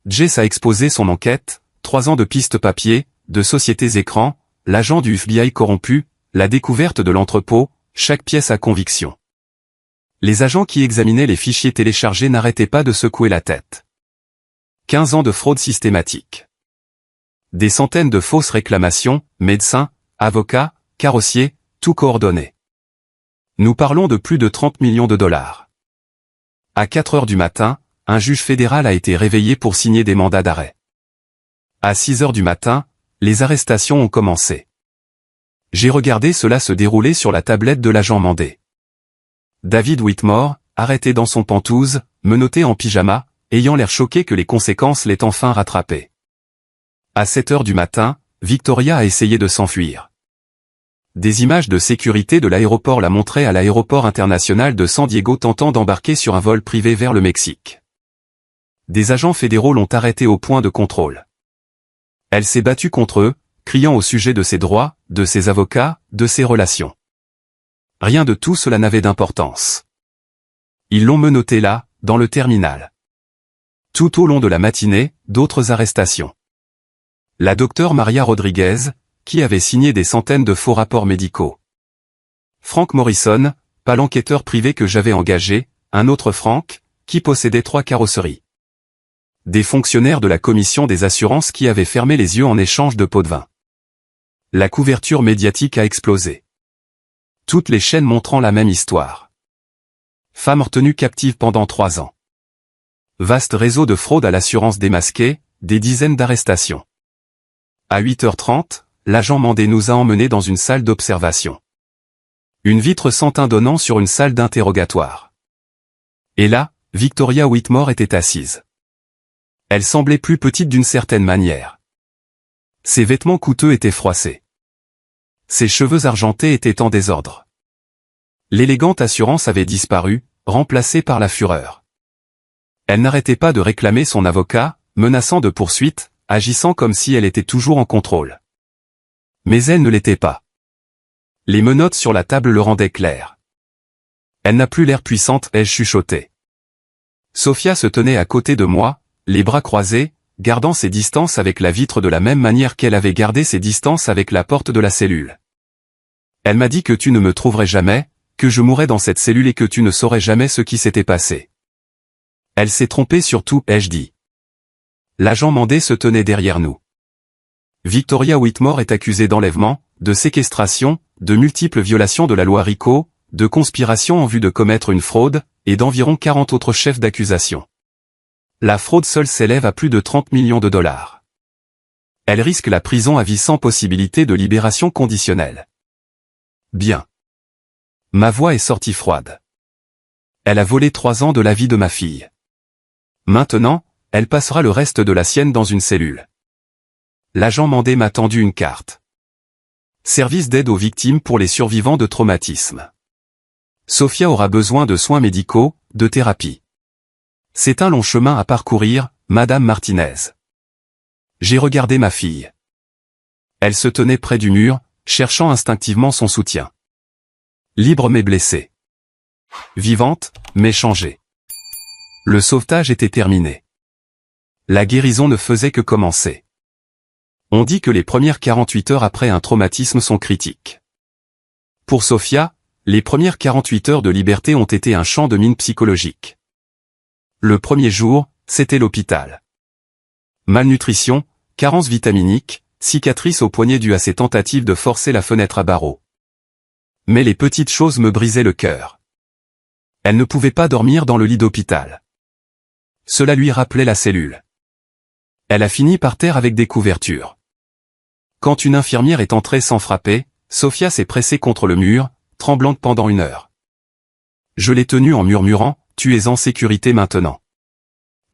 Jess a exposé son enquête, 3 ans de pistes papier, de sociétés écrans, l'agent du FBI corrompu, la découverte de l'entrepôt, chaque pièce à conviction. Les agents qui examinaient les fichiers téléchargés n'arrêtaient pas de secouer la tête. 15 ans de fraude systématique. Des centaines de fausses réclamations, médecins, avocats, carrossiers, tout coordonné. Nous parlons de plus de 30 millions de dollars. À 4 heures du matin, un juge fédéral a été réveillé pour signer des mandats d'arrêt. À 6 heures du matin, les arrestations ont commencé. J'ai regardé cela se dérouler sur la tablette de l'agent Mandé. David Whitmore, arrêté dans son pantouse, menotté en pyjama, ayant l'air choqué que les conséquences l'aient enfin rattrapé. À 7 heures du matin, Victoria a essayé de s'enfuir. Des images de sécurité de l'aéroport la montraient à l'aéroport international de San Diego tentant d'embarquer sur un vol privé vers le Mexique. Des agents fédéraux l'ont arrêtée au point de contrôle. Elle s'est battue contre eux, criant au sujet de ses droits, de ses avocats, de ses relations. Rien de tout cela n'avait d'importance. Ils l'ont menottée là, dans le terminal. Tout au long de la matinée, d'autres arrestations. La docteure Maria Rodriguez, qui avait signé des centaines de faux rapports médicaux. Frank Morrison, pas l'enquêteur privé que j'avais engagé, un autre Frank, qui possédait 3 carrosseries. Des fonctionnaires de la commission des assurances qui avaient fermé les yeux en échange de pots de vin. La couverture médiatique a explosé. Toutes les chaînes montrant la même histoire. Femme retenue captive pendant 3 ans. Vaste réseau de fraude à l'assurance démasquée, des dizaines d'arrestations. À 8h30, l'agent Mandé nous a emmenés dans une salle d'observation. Une vitre sans teint donnant sur une salle d'interrogatoire. Et là, Victoria Whitmore était assise. Elle semblait plus petite d'une certaine manière. Ses vêtements coûteux étaient froissés. Ses cheveux argentés étaient en désordre. L'élégante assurance avait disparu, remplacée par la fureur. Elle n'arrêtait pas de réclamer son avocat, menaçant de poursuites, agissant comme si elle était toujours en contrôle. Mais elle ne l'était pas. Les menottes sur la table le rendaient clair. Elle n'a plus l'air puissante, ai-je chuchoté. Sophia se tenait à côté de moi, les bras croisés, gardant ses distances avec la vitre de la même manière qu'elle avait gardé ses distances avec la porte de la cellule. Elle m'a dit que tu ne me trouverais jamais, que je mourrais dans cette cellule et que tu ne saurais jamais ce qui s'était passé. Elle s'est trompée sur tout, ai-je dit. L'agent Mandé se tenait derrière nous. Victoria Whitmore est accusée d'enlèvement, de séquestration, de multiples violations de la loi RICO, de conspiration en vue de commettre une fraude, et d'environ 40 autres chefs d'accusation. La fraude seule s'élève à plus de 30 millions de dollars. Elle risque la prison à vie sans possibilité de libération conditionnelle. Bien. Ma voix est sortie froide. Elle a volé 3 ans de la vie de ma fille. Maintenant, elle passera le reste de la sienne dans une cellule. L'agent Mandé m'a tendu une carte. Service d'aide aux victimes pour les survivants de traumatisme. Sophia aura besoin de soins médicaux, de thérapie. C'est un long chemin à parcourir, Madame Martinez. J'ai regardé ma fille. Elle se tenait près du mur, cherchant instinctivement son soutien. Libre mais blessée. Vivante, mais changée. Le sauvetage était terminé. La guérison ne faisait que commencer. On dit que les premières 48 heures après un traumatisme sont critiques. Pour Sophia, les premières 48 heures de liberté ont été un champ de mine psychologique. Le premier jour, c'était l'hôpital. Malnutrition, carence vitaminique, cicatrice au poignet due à ses tentatives de forcer la fenêtre à barreaux. Mais les petites choses me brisaient le cœur. Elle ne pouvait pas dormir dans le lit d'hôpital. Cela lui rappelait la cellule. Elle a fini par terre avec des couvertures. Quand une infirmière est entrée sans frapper, Sophia s'est pressée contre le mur, tremblante pendant 1 heure. Je l'ai tenue en murmurant, « Tu es en sécurité maintenant.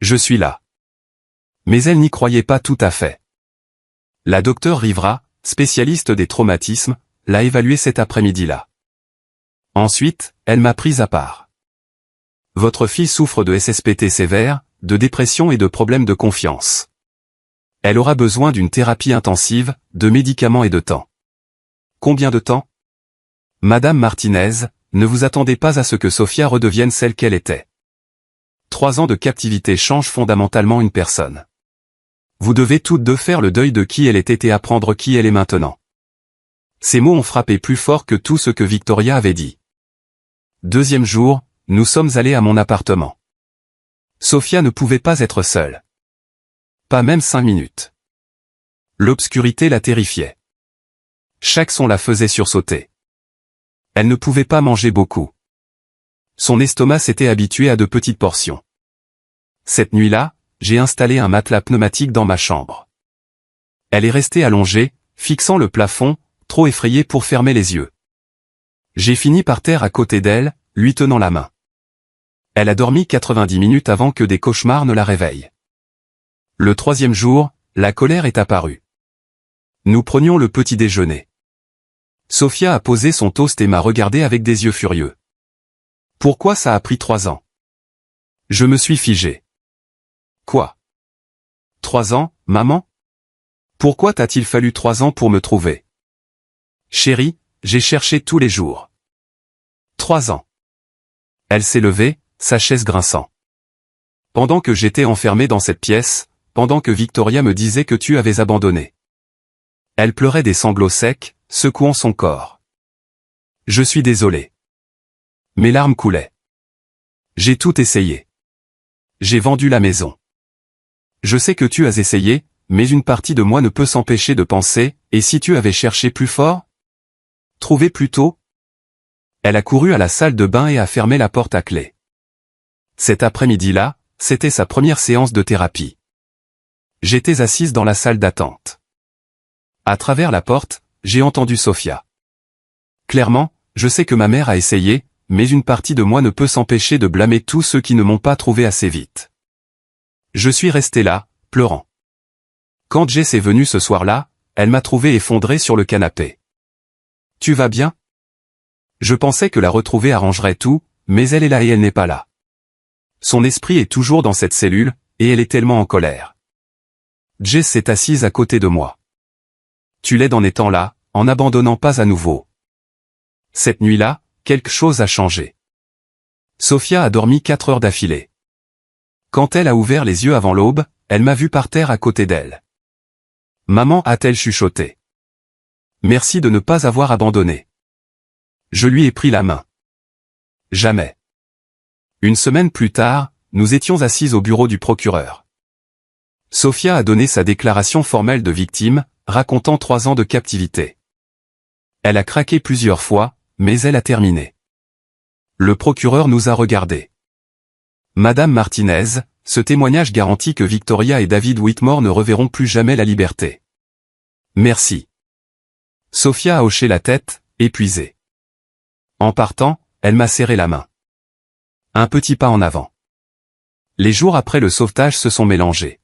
Je suis là. » Mais elle n'y croyait pas tout à fait. La docteure Rivera, spécialiste des traumatismes, l'a évaluée cet après-midi-là. Ensuite, elle m'a prise à part. « Votre fille souffre de SSPT sévère, de dépression et de problèmes de confiance. Elle aura besoin d'une thérapie intensive, de médicaments et de temps. » Combien de temps? Madame Martinez, ne vous attendez pas à ce que Sophia redevienne celle qu'elle était. 3 ans de captivité changent fondamentalement une personne. Vous devez toutes deux faire le deuil de qui elle était et apprendre qui elle est maintenant. Ces mots ont frappé plus fort que tout ce que Victoria avait dit. 2e jour, nous sommes allés à mon appartement. Sophia ne pouvait pas être seule. Pas même 5 minutes. L'obscurité la terrifiait. Chaque son la faisait sursauter. Elle ne pouvait pas manger beaucoup. Son estomac s'était habitué à de petites portions. Cette nuit-là, j'ai installé un matelas pneumatique dans ma chambre. Elle est restée allongée, fixant le plafond, trop effrayée pour fermer les yeux. J'ai fini par terre à côté d'elle, lui tenant la main. Elle a dormi 90 minutes avant que des cauchemars ne la réveillent. Le 3e jour, la colère est apparue. Nous prenions le petit déjeuner. Sophia a posé son toast et m'a regardé avec des yeux furieux. Pourquoi ça a pris 3 ans? Je me suis figé. Quoi? 3 ans, maman? Pourquoi t'a-t-il fallu 3 ans pour me trouver? Chérie, j'ai cherché tous les jours. 3 ans. Elle s'est levée, sa chaise grinçant. Pendant que j'étais enfermé dans cette pièce, pendant que Victoria me disait que tu avais abandonné. Elle pleurait des sanglots secs, secouant son corps. Je suis désolé. Mes larmes coulaient. J'ai tout essayé. J'ai vendu la maison. Je sais que tu as essayé, mais une partie de moi ne peut s'empêcher de penser, et si tu avais cherché plus fort? Trouvé plus tôt? Elle a couru à la salle de bain et a fermé la porte à clé. Cet après-midi-là, c'était sa première séance de thérapie. J'étais assise dans la salle d'attente. À travers la porte, j'ai entendu Sophia. Clairement, je sais que ma mère a essayé, mais une partie de moi ne peut s'empêcher de blâmer tous ceux qui ne m'ont pas trouvé assez vite. Je suis resté là, pleurant. Quand Jess est venue ce soir-là, elle m'a trouvé effondré sur le canapé. Tu vas bien? Je pensais que la retrouver arrangerait tout, mais elle est là et elle n'est pas là. Son esprit est toujours dans cette cellule, et elle est tellement en colère. Jess s'est assise à côté de moi. Tu l'aides en étant là, en n'abandonnant pas à nouveau. Cette nuit-là, quelque chose a changé. Sophia a dormi 4 heures d'affilée. Quand elle a ouvert les yeux avant l'aube, elle m'a vu par terre à côté d'elle. Maman, a-t-elle chuchoté. Merci de ne pas avoir abandonné. Je lui ai pris la main. Jamais. 1 semaine plus tard, nous étions assises au bureau du procureur. Sophia a donné sa déclaration formelle de victime, racontant 3 ans de captivité. Elle a craqué plusieurs fois, mais elle a terminé. Le procureur nous a regardés. Madame Martinez, ce témoignage garantit que Victoria et David Whitmore ne reverront plus jamais la liberté. Merci. Sophia a hoché la tête, épuisée. En partant, elle m'a serré la main. Un petit pas en avant. Les jours après le sauvetage se sont mélangés.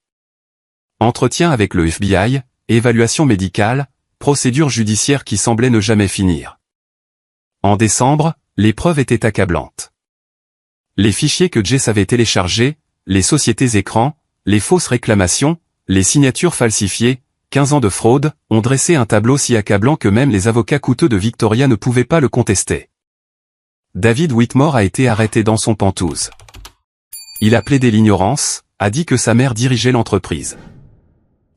Entretien avec le FBI, évaluation médicale, procédure judiciaire qui semblait ne jamais finir. En décembre, l'épreuve était accablante. Les fichiers que Jess avait téléchargés, les sociétés écrans, les fausses réclamations, les signatures falsifiées, 15 ans de fraude, ont dressé un tableau si accablant que même les avocats coûteux de Victoria ne pouvaient pas le contester. David Whitmore a été arrêté dans son Penthouse. Il a plaidé l'ignorance, a dit que sa mère dirigeait l'entreprise.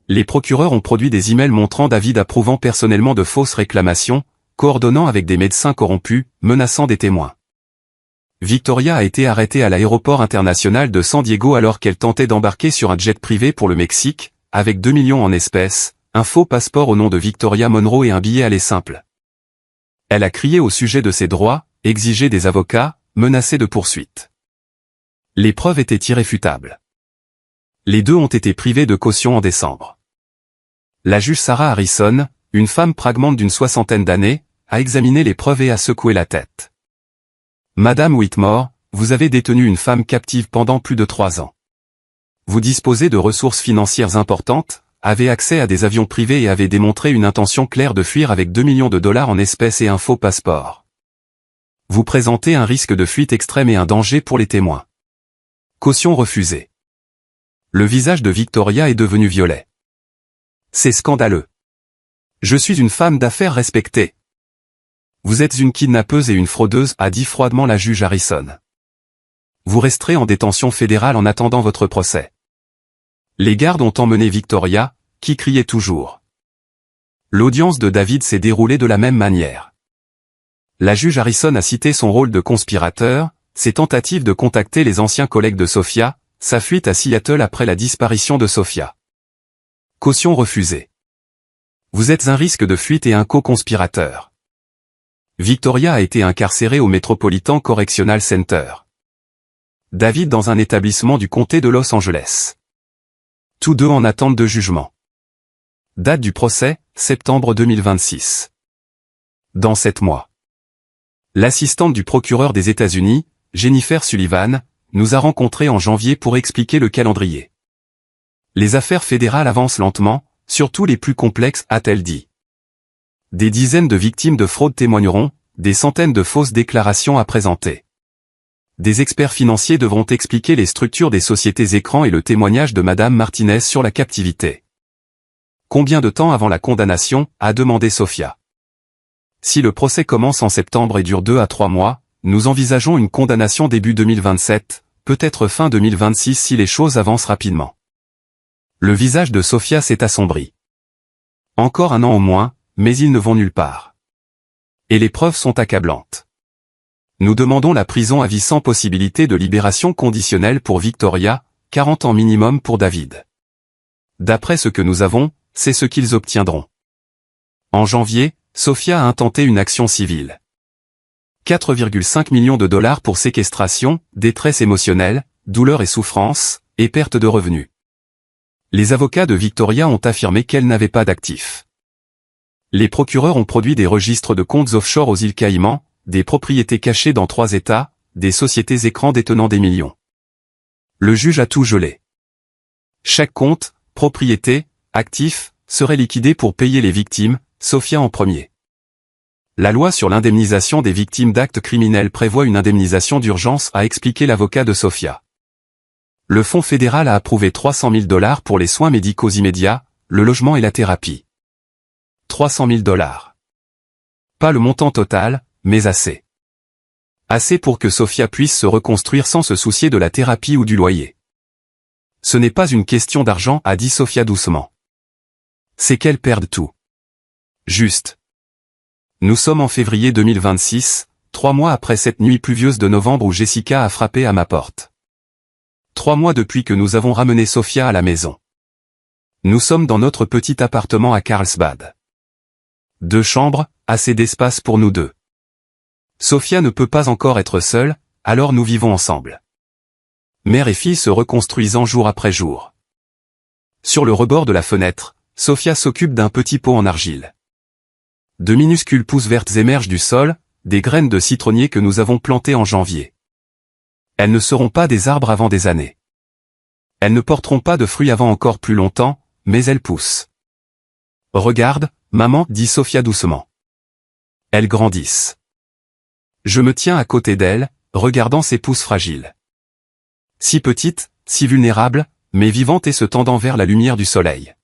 Les procureurs ont produit des emails montrant David approuvant personnellement de fausses réclamations, coordonnant avec des médecins corrompus, menaçant des témoins. Victoria a été arrêtée à l'aéroport international de San Diego alors qu'elle tentait d'embarquer sur un jet privé pour le Mexique, avec 2 millions en espèces, un faux passeport au nom de Victoria Monroe et un billet aller simple. Elle a crié au sujet de ses droits, exigé des avocats, menacé de poursuites. Les preuves étaient irréfutables. Les deux ont été privés de caution en décembre. La juge Sarah Harrison, une femme pragmante d'une 60aine d'années, a examiné les preuves et a secoué la tête. Madame Whitmore, vous avez détenu une femme captive pendant plus de 3 ans. Vous disposez de ressources financières importantes, avez accès à des avions privés et avez démontré une intention claire de fuir avec 2 millions de dollars en espèces et un faux passeport. Vous présentez un risque de fuite extrême et un danger pour les témoins. Caution refusée. Le visage de Victoria est devenu violet. C'est scandaleux. Je suis une femme d'affaires respectée. Vous êtes une kidnappeuse et une fraudeuse, a dit froidement la juge Harrison. Vous resterez en détention fédérale en attendant votre procès. Les gardes ont emmené Victoria, qui criait toujours. L'audience de David s'est déroulée de la même manière. La juge Harrison a cité son rôle de conspirateur, ses tentatives de contacter les anciens collègues de Sophia, sa fuite à Seattle après la disparition de Sophia. Caution refusée. Vous êtes un risque de fuite et un co-conspirateur. Victoria a été incarcérée au Metropolitan Correctional Center. David dans un établissement du comté de Los Angeles. Tous deux en attente de jugement. Date du procès, septembre 2026. Dans 7 mois. L'assistante du procureur des États-Unis, Jennifer Sullivan, nous a rencontrés en janvier pour expliquer le calendrier. Les affaires fédérales avancent lentement, surtout les plus complexes, a-t-elle dit. Des dizaines de victimes de fraude témoigneront, des centaines de fausses déclarations à présenter. Des experts financiers devront expliquer les structures des sociétés écrans et le témoignage de Madame Martinez sur la captivité. Combien de temps avant la condamnation, a demandé Sophia. Si le procès commence en septembre et dure 2 à 3 mois, nous envisageons une condamnation début 2027, peut-être fin 2026 si les choses avancent rapidement. Le visage de Sophia s'est assombri. Encore un an au moins, mais ils ne vont nulle part. Et les preuves sont accablantes. Nous demandons la prison à vie sans possibilité de libération conditionnelle pour Victoria, 40 ans minimum pour David. D'après ce que nous avons, c'est ce qu'ils obtiendront. En janvier, Sophia a intenté une action civile. 4,5 millions de dollars pour séquestration, détresse émotionnelle, douleur et souffrance, et perte de revenus. Les avocats de Victoria ont affirmé qu'elle n'avait pas d'actifs. Les procureurs ont produit des registres de comptes offshore aux îles Caïmans, des propriétés cachées dans 3 États, des sociétés écrans détenant des millions. Le juge a tout gelé. Chaque compte, propriété, actif, serait liquidé pour payer les victimes, Sophia en premier. La loi sur l'indemnisation des victimes d'actes criminels prévoit une indemnisation d'urgence, a expliqué l'avocat de Sophia. Le Fonds fédéral a approuvé 300 000 $ pour les soins médicaux immédiats, le logement et la thérapie. 300 000 $. Pas le montant total, mais assez. Assez pour que Sophia puisse se reconstruire sans se soucier de la thérapie ou du loyer. Ce n'est pas une question d'argent, a dit Sophia doucement. C'est qu'elle perde tout. Juste. Nous sommes en février 2026, 3 mois après cette nuit pluvieuse de novembre où Jessica a frappé à ma porte. 3 mois depuis que nous avons ramené Sophia à la maison. Nous sommes dans notre petit appartement à Carlsbad. 2 chambres, assez d'espace pour nous deux. Sophia ne peut pas encore être seule, alors nous vivons ensemble. Mère et fille se reconstruisant jour après jour. Sur le rebord de la fenêtre, Sophia s'occupe d'un petit pot en argile. De minuscules pousses vertes émergent du sol, des graines de citronnier que nous avons plantées en janvier. Elles ne seront pas des arbres avant des années. Elles ne porteront pas de fruits avant encore plus longtemps, mais elles poussent. Regarde, maman, dit Sophia doucement. Elles grandissent. Je me tiens à côté d'elles, regardant ses pouces fragiles. Si petite, si vulnérable, mais vivante et se tendant vers la lumière du soleil.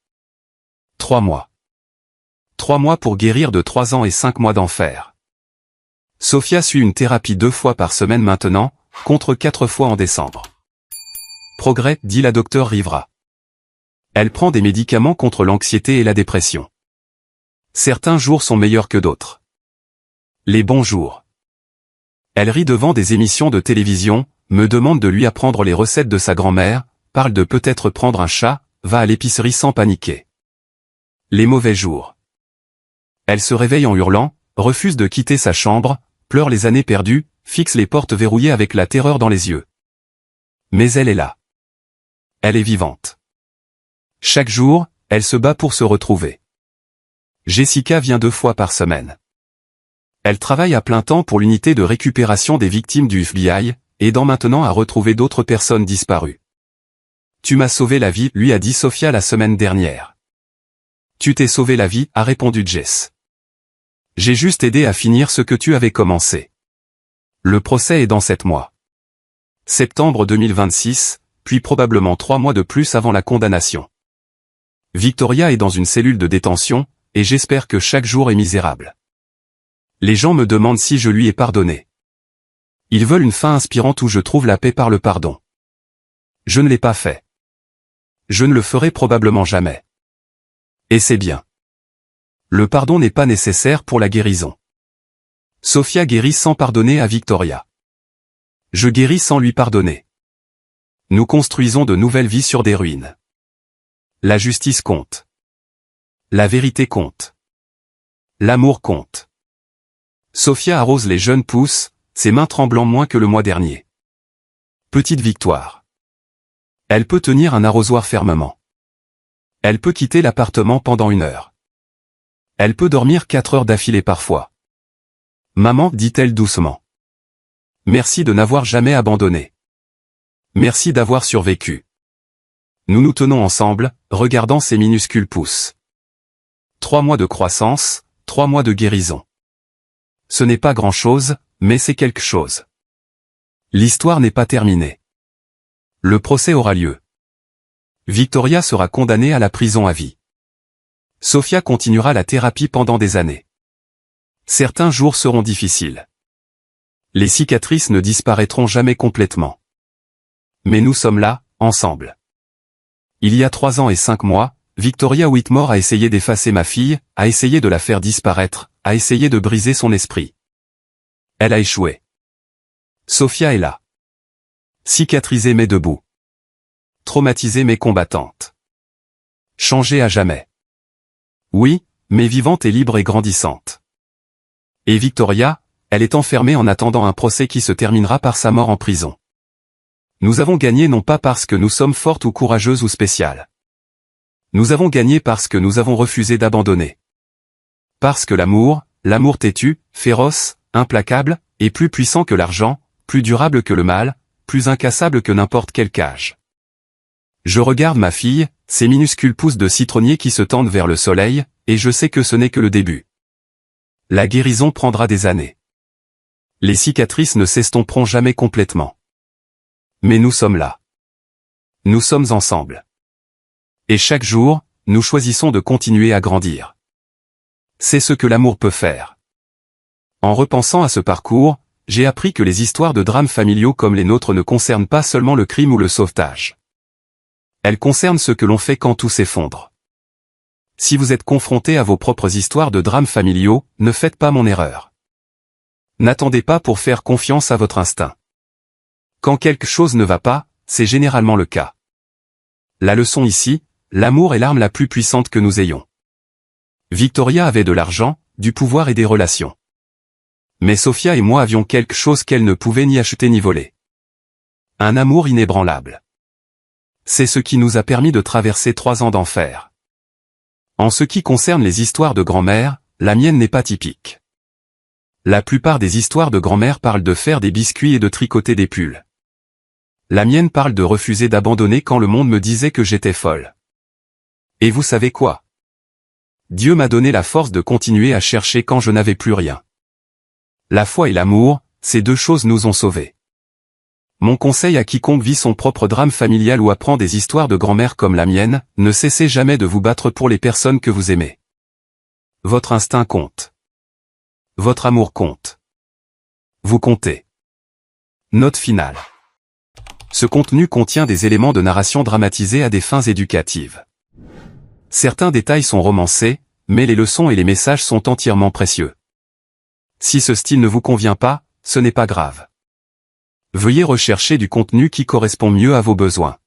3 mois. 3 mois pour guérir de 3 ans et 5 mois d'enfer. Sophia suit une thérapie 2 fois par semaine maintenant, contre 4 fois en décembre. Progrès, dit la docteure Rivera. Elle prend des médicaments contre l'anxiété et la dépression. Certains jours sont meilleurs que d'autres. Les bons jours. Elle rit devant des émissions de télévision, me demande de lui apprendre les recettes de sa grand-mère, parle de peut-être prendre un chat, va à l'épicerie sans paniquer. Les mauvais jours. Elle se réveille en hurlant, refuse de quitter sa chambre, pleure les années perdues, fixe les portes verrouillées avec la terreur dans les yeux. Mais elle est là. Elle est vivante. Chaque jour, elle se bat pour se retrouver. Jessica vient 2 fois par semaine. Elle travaille à plein temps pour l'unité de récupération des victimes du FBI, aidant maintenant à retrouver d'autres personnes disparues. Tu m'as sauvé la vie, lui a dit Sophia la semaine dernière. Tu t'es sauvé la vie, a répondu Jess. J'ai juste aidé à finir ce que tu avais commencé. Le procès est dans 7 mois. Septembre 2026, puis probablement 3 mois de plus avant la condamnation. Victoria est dans une cellule de détention, et j'espère que chaque jour est misérable. Les gens me demandent si je lui ai pardonné. Ils veulent une fin inspirante où je trouve la paix par le pardon. Je ne l'ai pas fait. Je ne le ferai probablement jamais. Et c'est bien. Le pardon n'est pas nécessaire pour la guérison. Sophia guérit sans pardonner à Victoria. Je guéris sans lui pardonner. Nous construisons de nouvelles vies sur des ruines. La justice compte. La vérité compte. L'amour compte. Sophia arrose les jeunes pousses, ses mains tremblant moins que le mois dernier. Petite victoire. Elle peut tenir un arrosoir fermement. Elle peut quitter l'appartement pendant 1 heure. Elle peut dormir 4 heures d'affilée parfois. Maman, dit-elle doucement. Merci de n'avoir jamais abandonné. Merci d'avoir survécu. Nous nous tenons ensemble, regardant ses minuscules pouces. 3 mois de croissance, 3 mois de guérison. Ce n'est pas grand-chose, mais c'est quelque chose. L'histoire n'est pas terminée. Le procès aura lieu. Victoria sera condamnée à la prison à vie. Sophia continuera la thérapie pendant des années. Certains jours seront difficiles. Les cicatrices ne disparaîtront jamais complètement. Mais nous sommes là, ensemble. Il y a 3 ans et 5 mois, Victoria Whitmore a essayé d'effacer ma fille, a essayé de la faire disparaître, a essayé de briser son esprit. Elle a échoué. Sophia est là. Cicatrisée mais debout. Traumatisée mais combattante. Changée à jamais. Oui, mais vivante et libre et grandissante. Et Victoria, elle est enfermée en attendant un procès qui se terminera par sa mort en prison. Nous avons gagné non pas parce que nous sommes fortes ou courageuses ou spéciales. Nous avons gagné parce que nous avons refusé d'abandonner. Parce que l'amour têtu, féroce, implacable, est plus puissant que l'argent, plus durable que le mal, plus incassable que n'importe quelle cage. Je regarde ma fille, ses minuscules pousses de citronnier qui se tendent vers le soleil, et je sais que ce n'est que le début. La guérison prendra des années. Les cicatrices ne s'estomperont jamais complètement. Mais nous sommes là. Nous sommes ensemble. Et chaque jour, nous choisissons de continuer à grandir. C'est ce que l'amour peut faire. En repensant à ce parcours, j'ai appris que les histoires de drames familiaux comme les nôtres ne concernent pas seulement le crime ou le sauvetage. Elles concernent ce que l'on fait quand tout s'effondre. Si vous êtes confronté à vos propres histoires de drames familiaux, ne faites pas mon erreur. N'attendez pas pour faire confiance à votre instinct. Quand quelque chose ne va pas, c'est généralement le cas. La leçon ici, l'amour est l'arme la plus puissante que nous ayons. Victoria avait de l'argent, du pouvoir et des relations. Mais Sophia et moi avions quelque chose qu'elle ne pouvait ni acheter ni voler. Un amour inébranlable. C'est ce qui nous a permis de traverser 3 ans d'enfer. En ce qui concerne les histoires de grand-mère, la mienne n'est pas typique. La plupart des histoires de grand-mère parlent de faire des biscuits et de tricoter des pulls. La mienne parle de refuser d'abandonner quand le monde me disait que j'étais folle. Et vous savez quoi? Dieu m'a donné la force de continuer à chercher quand je n'avais plus rien. La foi et l'amour, ces 2 choses nous ont sauvés. Mon conseil à quiconque vit son propre drame familial ou apprend des histoires de grand-mère comme la mienne, ne cessez jamais de vous battre pour les personnes que vous aimez. Votre instinct compte. Votre amour compte. Vous comptez. Note finale. Ce contenu contient des éléments de narration dramatisés à des fins éducatives. Certains détails sont romancés, mais les leçons et les messages sont entièrement précieux. Si ce style ne vous convient pas, ce n'est pas grave. Veuillez rechercher du contenu qui correspond mieux à vos besoins.